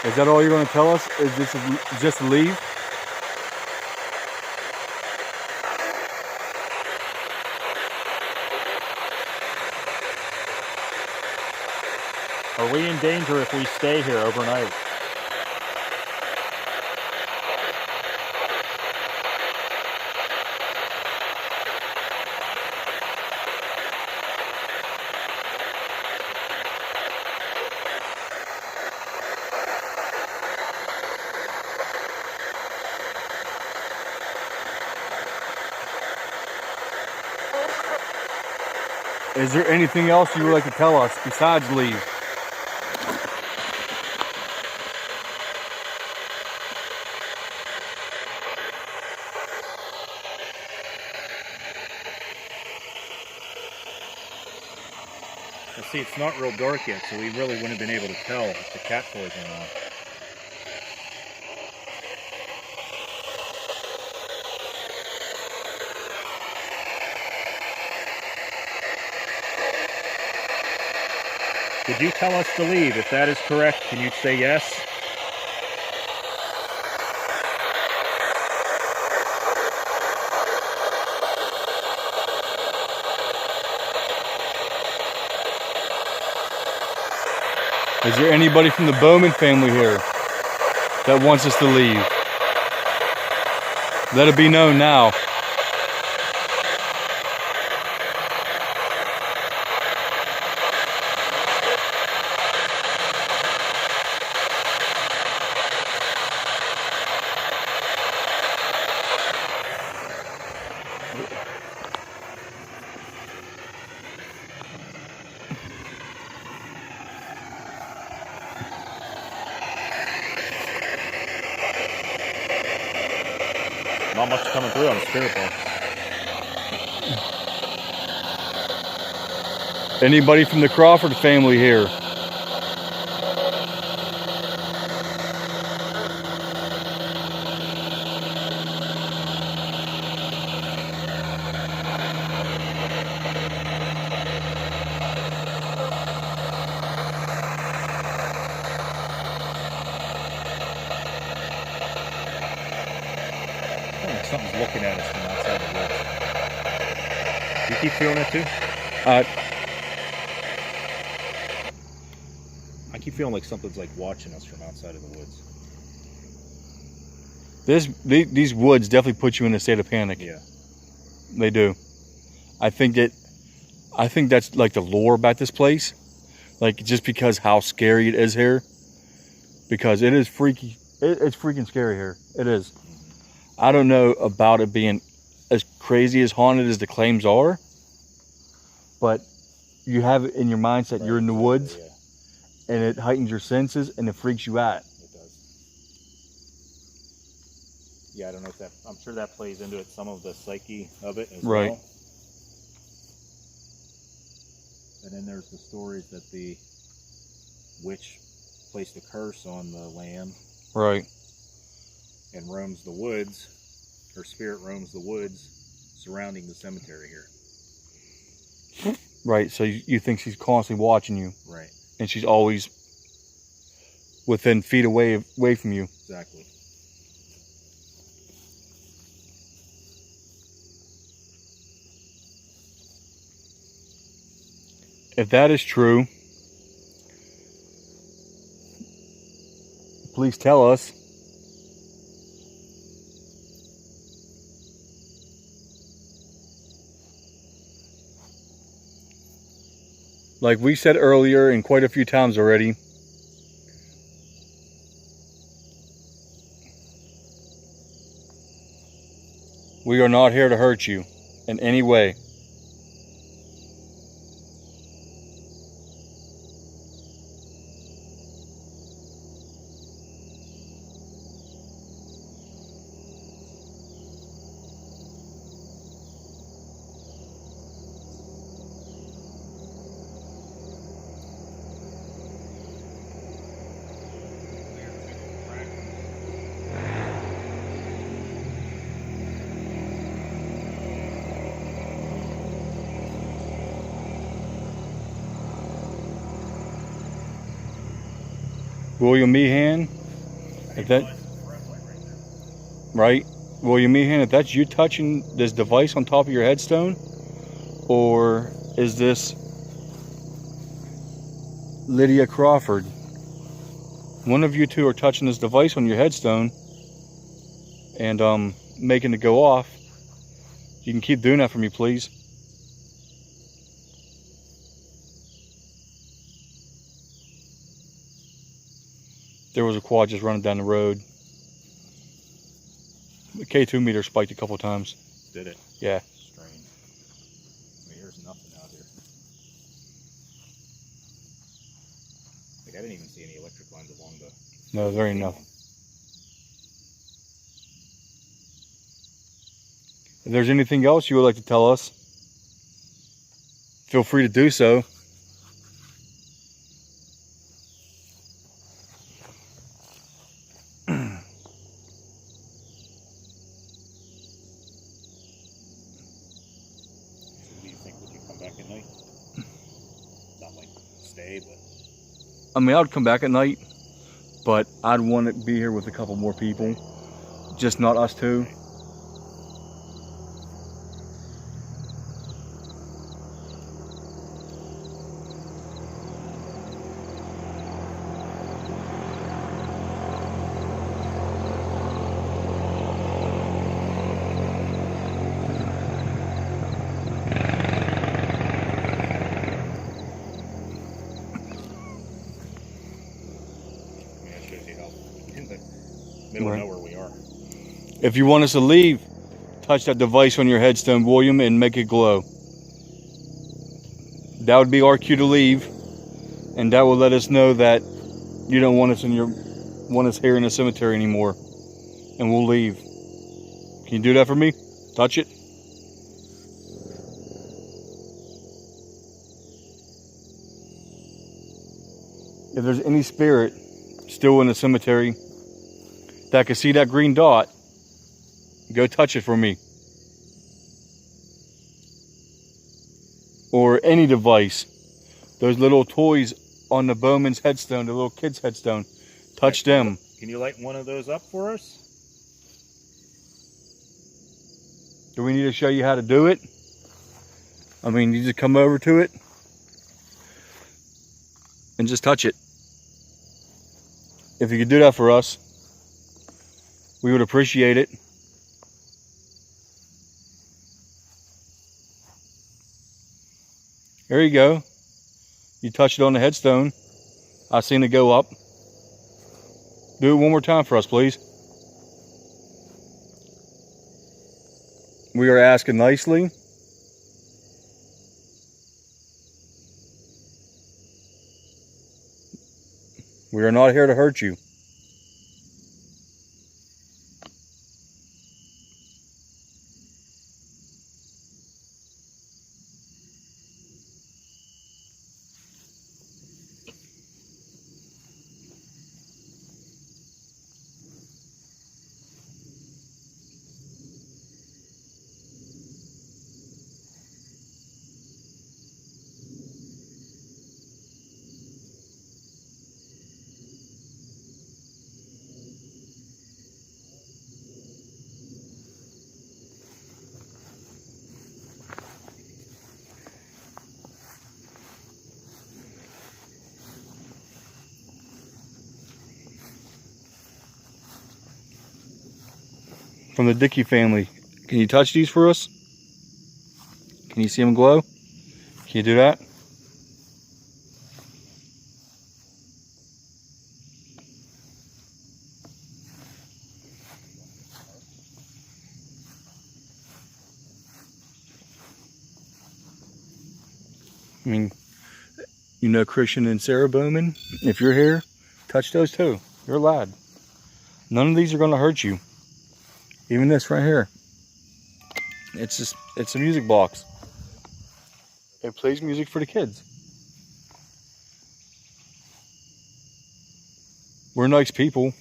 Is that all you're going to tell us? Is this just leave? Are we in danger if we stay here overnight? Is there anything else you would like to tell us besides leave? Well, see, it's not real dark yet, so we really wouldn't have been able to tell if the cat toys went on. Did you tell us to leave? If that is correct, can you say yes? Is there anybody from the Bowman family here that wants us to leave? Let it be known now. Not much coming through on the spirit box. Anybody from the Crawford family here? Something's looking at us from outside the woods. You keep feeling it too? I keep feeling like something's like watching us from outside of the woods. These woods definitely put you in a state of panic. Yeah. They do. I think that's like the lore about this place. Like, just because how scary it is here. Because it is freaky. It's freaking scary here. It is. I don't know about it being as crazy as haunted as the claims are, but you have it in your mindset. Right, you're in the woods, yeah. And it heightens your senses and it freaks you out. It does. Yeah, I don't know if that. I'm sure that plays into it, some of the psyche of it as right. Well. And then there's the stories that the witch placed a curse on the land. Right. And roams the woods, her spirit roams the woods surrounding the cemetery here. Right, so you think she's constantly watching you. Right. And she's always within feet away from you. Exactly. If that is true, please tell us. Like we said earlier and quite a few times already, we are not here to hurt you in any way. William Meehan, if that, right? William Meehan, if that's you touching this device on top of your headstone, or is this Lydia Crawford. One of you two are touching this device on your headstone and making it go off. You can keep doing that for me, please. There was a quad just running down the road. The K2 meter spiked a couple times. Did it? Yeah. Strange. I mean, here's nothing out here. Like, I didn't even see any electric lines along the... No, there ain't nothing. If there's anything else you would like to tell us, feel free to do so. What do you think? Would you come back at night? Not like stay, but... I mean, I would come back at night, but I'd want to be here with a couple more people. Just not us two. Middle of nowhere we are. If you want us to leave, touch that device on your headstone, William, and make it glow. That would be our cue to leave, and that will let us know that you don't want us here in the cemetery anymore, and we'll leave. Can you do that for me? Touch it. If there's any spirit still in the cemetery that can see that green dot, go touch it for me. Or any device. Those little toys on the Bowman's headstone, the little kid's headstone. Touch them. Can you light one of those up for us? Do we need to show you how to do it? I mean, you just come over to it and just touch it. If you could do that for us, we would appreciate it. There you go. You touched it on the headstone. I seen it go up. Do it one more time for us, please. We are asking nicely. We are not here to hurt you. From the Dickey family. Can you touch these for us? Can you see them glow? Can you do that? I mean, you know Christian and Sarah Bowman. If you're here, touch those too. You're allowed. None of these are going to hurt you. Even this right here. It's a music box. It plays music for the kids. We're nice people.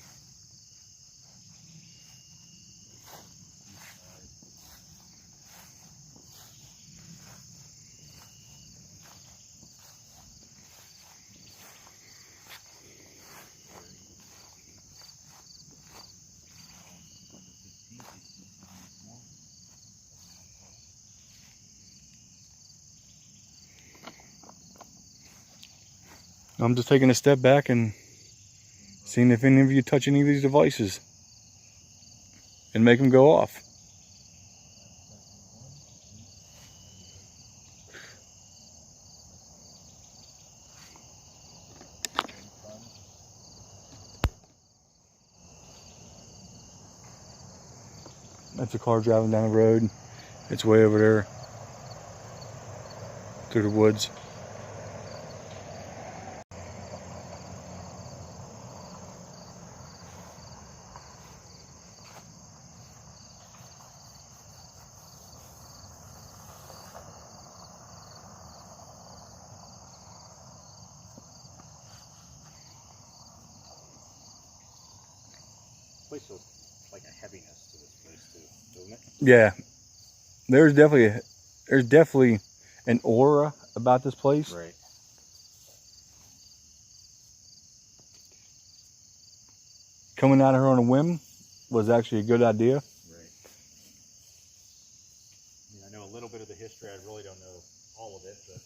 I'm just taking a step back and seeing if any of you touch any of these devices and make them go off. That's a car driving down the road. It's way over there through the woods. Place feels like a heaviness to this place too, doesn't it? Yeah, there's definitely an aura about this place. Right. Coming out of here on a whim was actually a good idea. Right. I mean, I know a little bit of the history. I really don't know all of it, but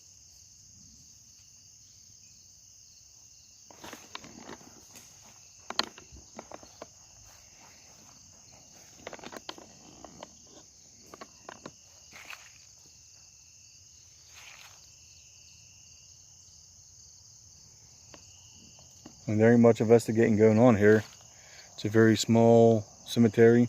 And there ain't much investigating going on here. It's a very small cemetery.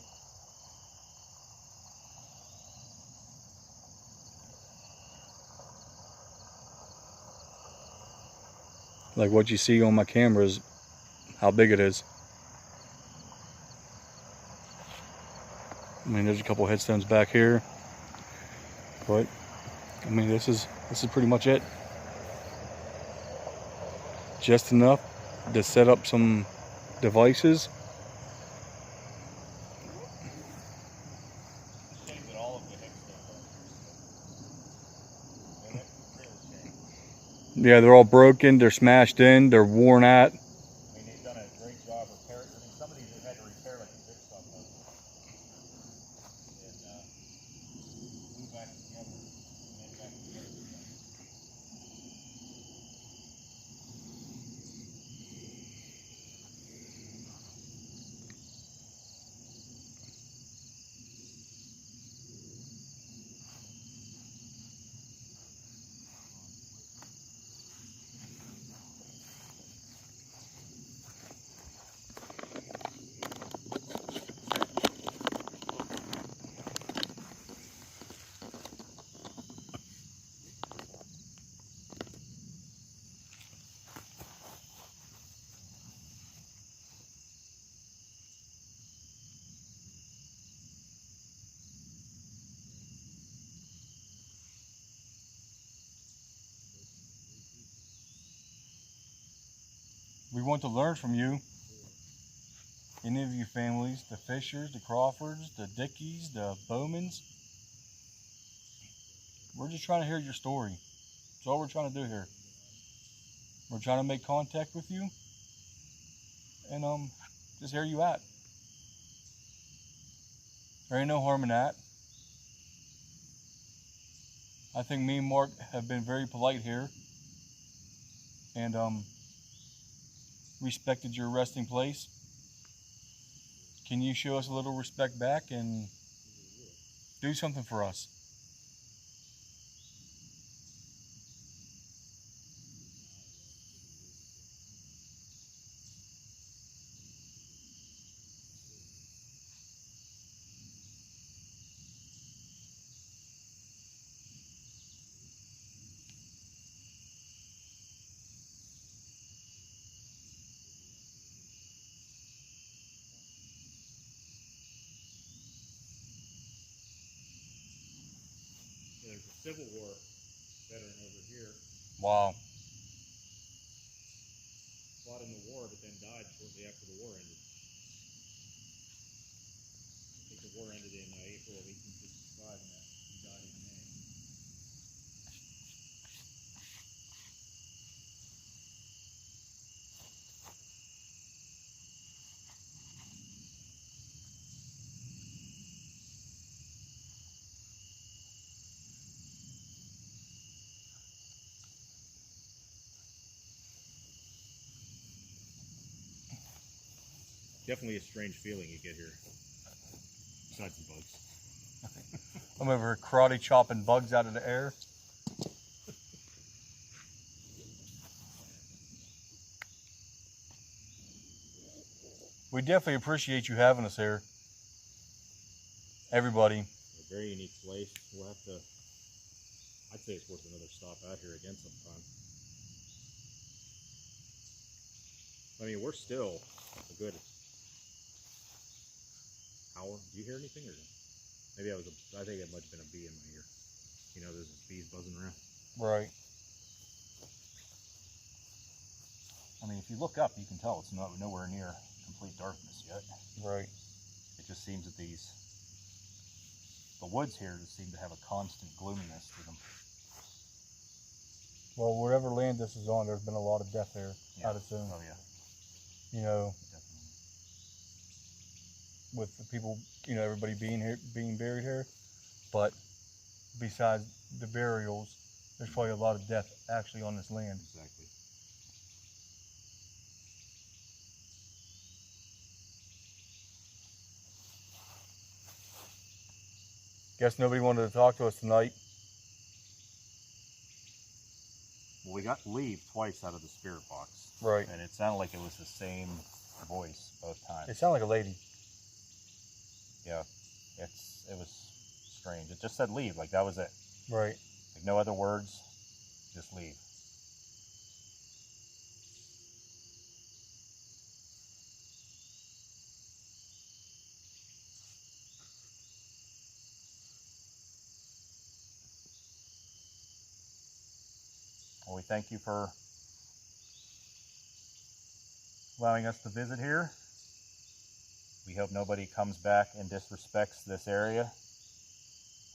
Like what you see on my camera is how big it is. I mean, there's a couple headstones back here, but I mean, this is pretty much it. Just enough to set up some devices. it's a shame that all of the headstones are here. Real shame. Yeah, they're all broken, they're smashed in, they're worn out. I mean, they've done a great job repairing. I mean, some of these have had to repair like a jigsaw puzzle and glue back together, and then back together again. We want to learn from you. Any of you families, the Fishers, the Crawfords, the Dickies, the Bowmans. We're just trying to hear your story. That's all we're trying to do here. We're trying to make contact with you and just hear you out. There ain't no harm in that. I think me and Mark have been very polite here and respected your resting place. Can you show us a little respect back and do something for us? Yeah, there's a Civil War veteran over here. Wow. Fought in the war, but then died shortly after the war ended. I think the war ended in April of 1865, and he died in May. Definitely a strange feeling you get here. Besides the bugs. I'm over here karate chopping bugs out of the air. We definitely appreciate you having us here. Everybody. A very unique place. We'll have to, I'd say it's worth another stop out here again sometime. I mean, we're still a good hour. Do you hear anything, or maybe I think it might have been a bee in my ear. You know, there's bees buzzing around. Right. I mean, if you look up, you can tell it's nowhere near complete darkness yet. Right. It just seems that the woods here just seem to have a constant gloominess to them. Well, wherever land this is on, there's been a lot of death there, Yeah. I'd assume. Oh yeah. You know, Definitely. with the people, you know, everybody being buried here. But besides the burials, there's probably a lot of death actually on this land. Exactly. Guess nobody wanted to talk to us tonight. Well, we got leave twice out of the spirit box. Right. And it sounded like it was the same voice both times. It sounded like a lady. Yeah. It was strange. It just said leave, like that was it. Right. Like no other words, just leave. Well, we thank you for allowing us to visit here. We hope nobody comes back and disrespects this area.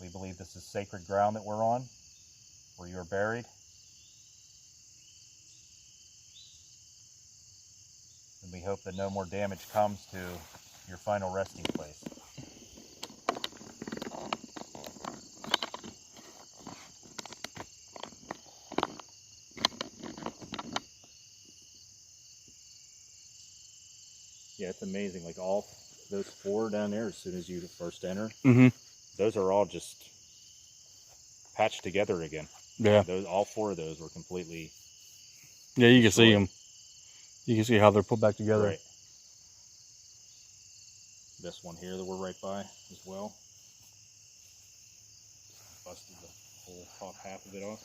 We believe this is sacred ground that we're on, where you're buried. And we hope that no more damage comes to your final resting place. Yeah, it's amazing. Like all those four down there, as soon as you first enter, those are all just patched together again. Yeah. All four of those were completely. Yeah, you can see them. You can see how they're put back together. Right. This one here that we're right by as well. Busted the whole top half of it off.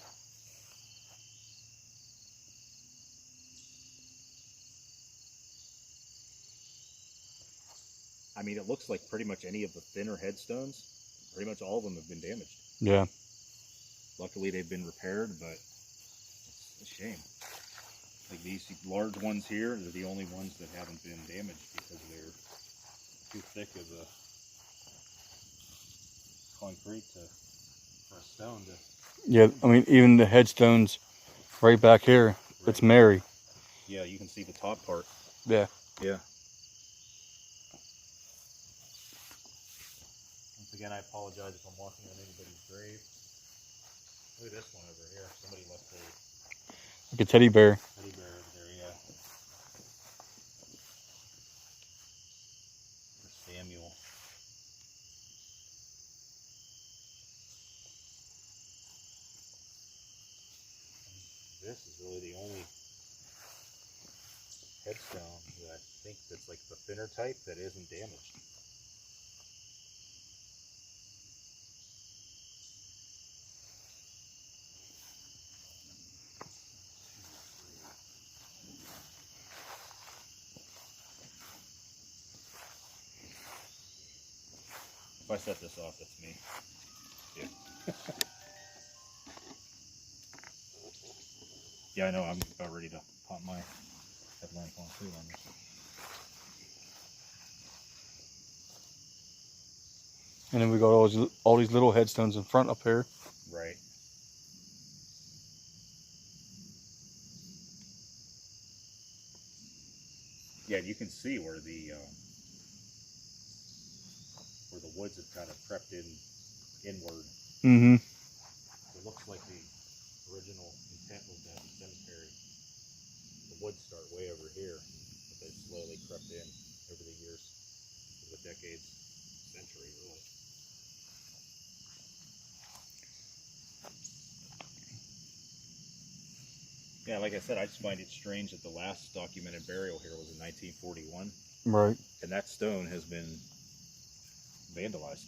I mean, it looks like pretty much any of the thinner headstones, pretty much all of them have been damaged. Yeah. Luckily, they've been repaired, but it's a shame. Like these large ones here, they're the only ones that haven't been damaged because they're too thick of a concrete for a stone to. Yeah, I mean, even the headstones right back here, right. It's Mary. Yeah, you can see the top part. Yeah. Yeah. Once again, I apologize if I'm walking on anybody's grave. Look at this one over here. Somebody left like a teddy bear. Teddy bear over there, yeah. For Samuel. This is really the only headstone that I think that's like the thinner type that isn't damaged. If I set this off, that's me. Yeah. Yeah, I know. I'm about ready to pop my headlamp on too on this. And then we got all these little headstones in front up here. Right. Yeah, you can see where the woods have kind of crept inward. Mm-hmm. It looks like the original intent was that cemetery, the woods start way over here, but they slowly crept in. over the years, over the decades, century, really. Yeah, like I said, I just find it strange that the last documented burial here was in 1941. Right. And that stone has been vandalized.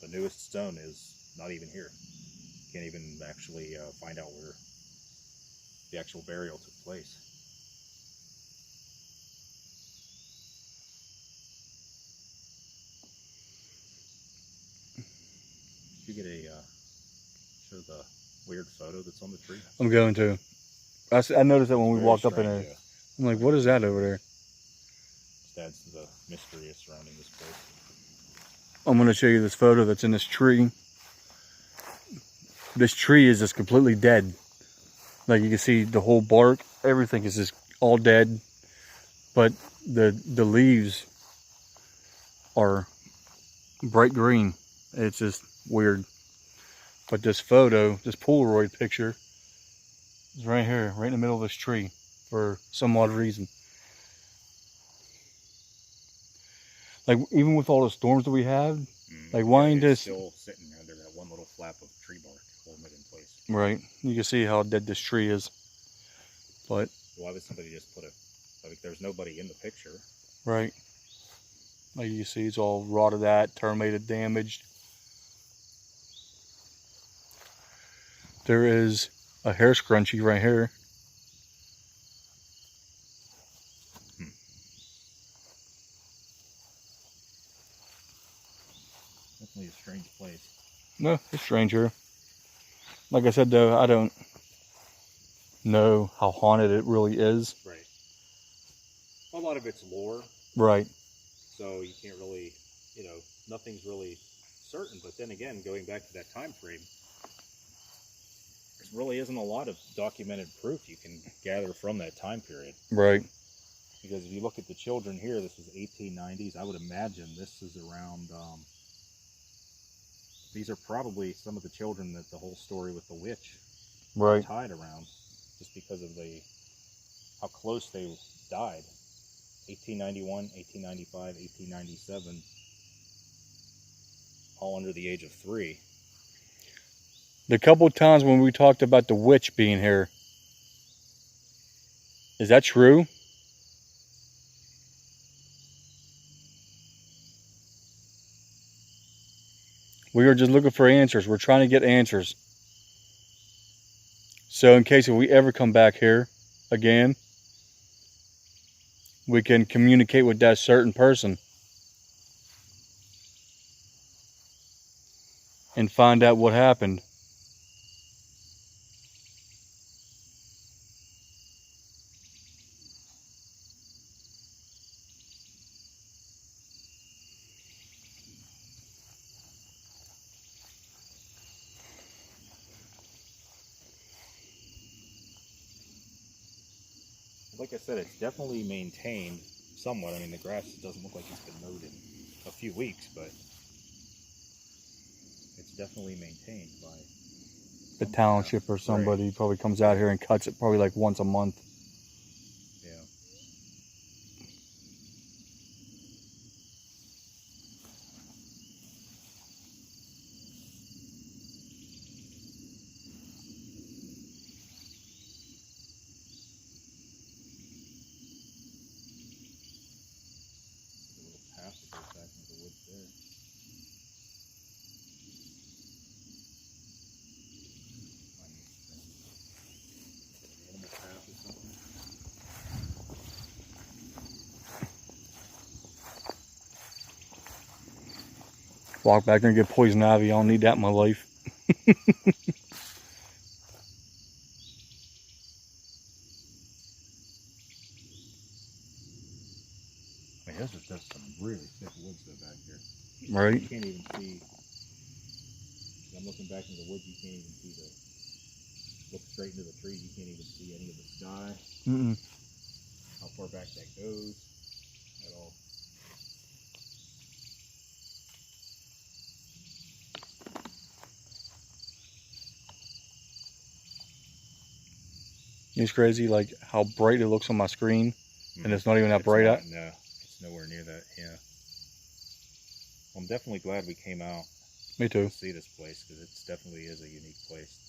The newest stone is not even here. Can't even actually find out where the actual burial took place. Did you get a show the weird photo that's on the tree? I'm going to. I noticed that when we walked up in strange, there. I'm like, what is that over there? Just adds to the mystery surrounding this place. I'm going to show you this photo that's in this tree. This tree is just completely dead. Like you can see the whole bark, everything is just all dead. But the leaves are bright green. It's just weird. But this photo, this Polaroid picture, is right here, right in the middle of this tree for some odd reason. Like even with all the storms that we had, like why ain't this still sitting under that one little flap of tree bark holding it in place? Right. You can see how dead this tree is. But why would somebody just put like there's nobody in the picture? Right. Like you see, it's all rotted out, terminated, damaged. There is a hair scrunchie right here. Definitely a strange place. No, it's strange here. Like I said though, I don't know how haunted it really is. Right. A lot of it's lore. Right. So you can't really, nothing's really certain. But then again, going back to that time frame, there really isn't a lot of documented proof you can gather from that time period. Right. Because if you look at the children here, this is 1890s. I would imagine this is around, these are probably some of the children that the whole story with the witch Right. tied around, just because of how close they died. 1891, 1895, 1897, all under the age of 3. The couple of times when we talked about the witch being here, is that true? We are just looking for answers. We're trying to get answers. So in case if we ever come back here again, we can communicate with that certain person and find out what happened. Like I said, it's definitely maintained somewhat. I mean, the grass doesn't look like it's been mowed in a few weeks, but it's definitely maintained by The township or somebody Right. probably comes out here and cuts it probably like once a month. Yeah. A little path that goes back into the woods there. Animal path or something. Walk back there and get poison ivy. I don't need that in my life. I mean, there's some really thick woods though back here. Right. You can't even see. I'm looking back into the woods. You can't even see look straight into the trees. You can't even see any of the sky. How far back that goes at all. It's crazy like how bright it looks on my screen, and it's not even that bright out. No, it's nowhere near that. Yeah. Well, I'm definitely glad we came out Me too. to see this place, because it definitely is a unique place.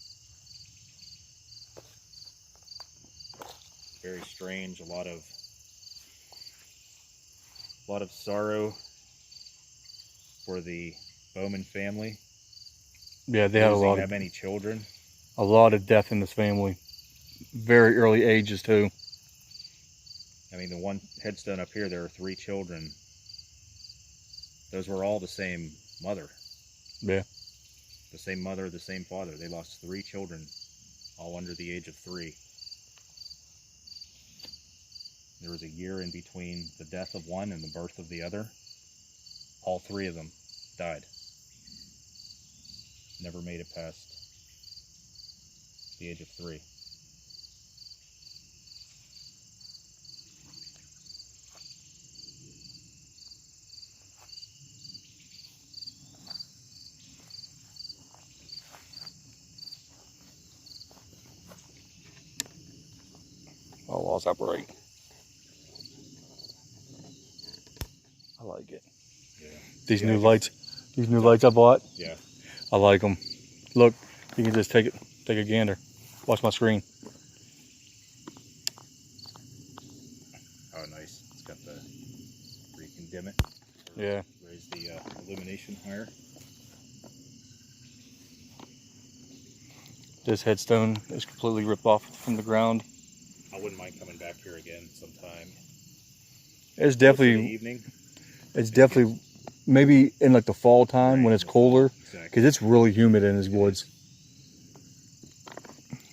Very strange. A lot of sorrow for the Bowman family. Yeah, they had Losing that many children. a lot of death in this family. Very early ages too. I mean, the one headstone up here, there are 3 children. Those were all the same mother. Yeah. The same mother, the same father. They lost 3 children, all under the age of 3. There was a year in between the death of one and the birth of the other. All 3 of them died. Never made it past the age of 3. Oh, wall's that bright. I like it. Yeah. These Yeah, new lights I bought. Yeah. I like them. Look, you can just take a gander. Watch my screen. Oh, nice. It's got the, where you can dim it. Yeah. Raise the illumination higher. This headstone is completely ripped off from the ground. I wouldn't mind coming back here again sometime. It's Close to the definitely, evening. maybe in like the fall time Right, when it's in the fall, colder, exactly. because it's really humid in these woods.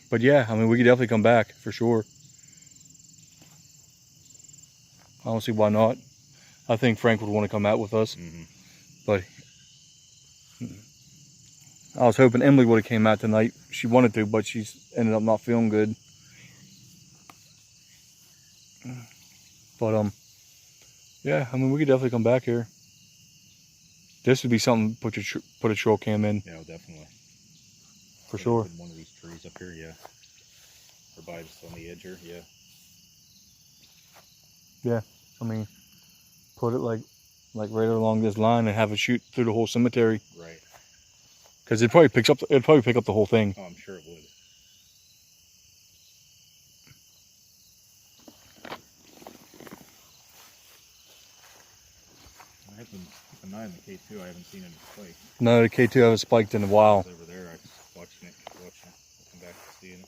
But yeah, I mean, we could definitely come back for sure. I don't see why not. I think Frank would want to come out with us, but I was hoping Emily would have came out tonight. She wanted to, but she's ended up not feeling good. But yeah, I mean, we could definitely come back here. This would be something to put a trail cam in. Yeah, definitely. For sure. Put one of these trees up here, yeah. Or by just on the edge here, yeah. Yeah, I mean, put it like right along this line and have it shoot through the whole cemetery. Right. Because it'd probably pick up the whole thing. Oh, I'm sure it would. I have been keeping an eye on the K2. I haven't seen any spike. No, the K2 haven't spiked in a while. It's over there. I was watching it. Come back to seeing it.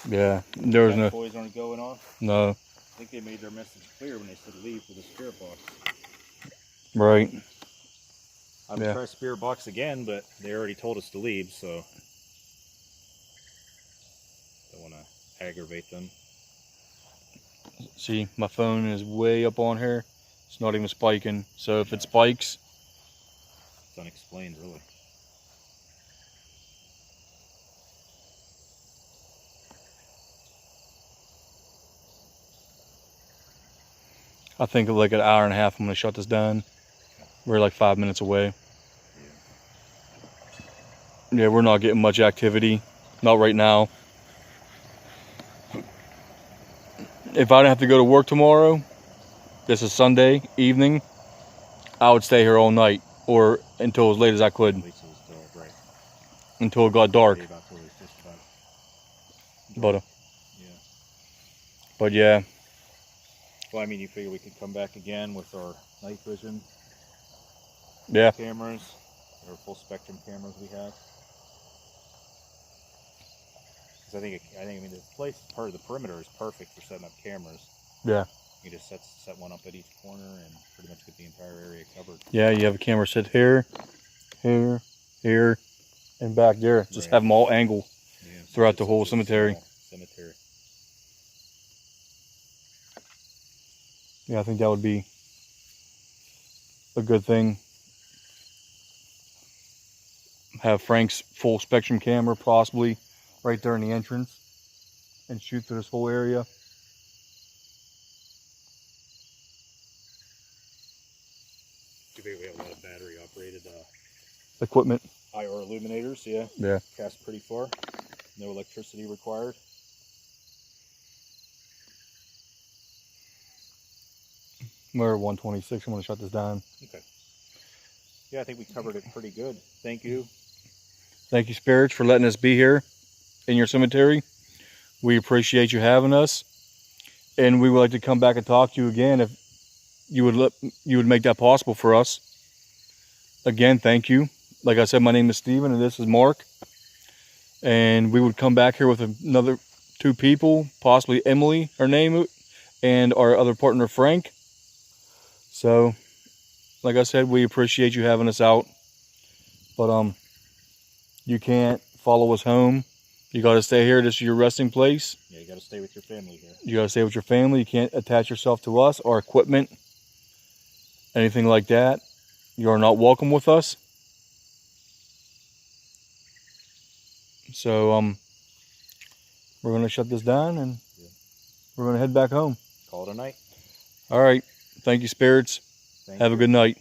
Yeah, there was no. Boys aren't going off. No. I think they made their message clear when they said leave for the spirit box. Right. I'm gonna try spirit box again, but they already told us to leave, so don't want to aggravate them. See, my phone is way up on here. It's not even spiking. So if it spikes, it's unexplained, really. I think like an hour and a half, I'm gonna shut this down. We're like 5 minutes away. Yeah, we're not getting much activity. Not right now. If I didn't have to go to work tomorrow, this is Sunday evening, I would stay here all night or until as late as I could. At least it was still right. Until it got dark. But but yeah. Well, I mean, you figure we could come back again with our night vision cameras, or full spectrum cameras we have. Because I mean, this place, part of the perimeter is perfect for setting up cameras. Yeah. You just set one up at each corner and pretty much get the entire area covered. Yeah, you have a camera set here, here, here, and back there. Just have them all angled throughout the whole cemetery. Yeah, I think that would be a good thing. Have Frank's full spectrum camera possibly right there in the entrance and shoot through this whole area. We have a lot of battery operated Equipment. IR illuminators, yeah. Yeah. Cast pretty far. No electricity required. We're at 126. I'm going to shut this down. Okay. Yeah, I think we covered it pretty good. Thank you. Thank you, Spirits, for letting us be here in your cemetery. We appreciate you having us, and we would like to come back and talk to you again if you would make that possible for us. Again, thank you. Like I said, my name is Steven, and this is Mark. And we would come back here with another 2 people, possibly Emily, her name, and our other partner, Frank. So, like I said, we appreciate you having us out. But you can't follow us home. You got to stay here. This is your resting place. Yeah, you got to stay with your family here. You got to stay with your family. You can't attach yourself to us, our equipment, anything like that. You are not welcome with us. So we're going to shut this down, and we're going to head back home. Call it a night. All right. Thank you, Spirits. Have a good night.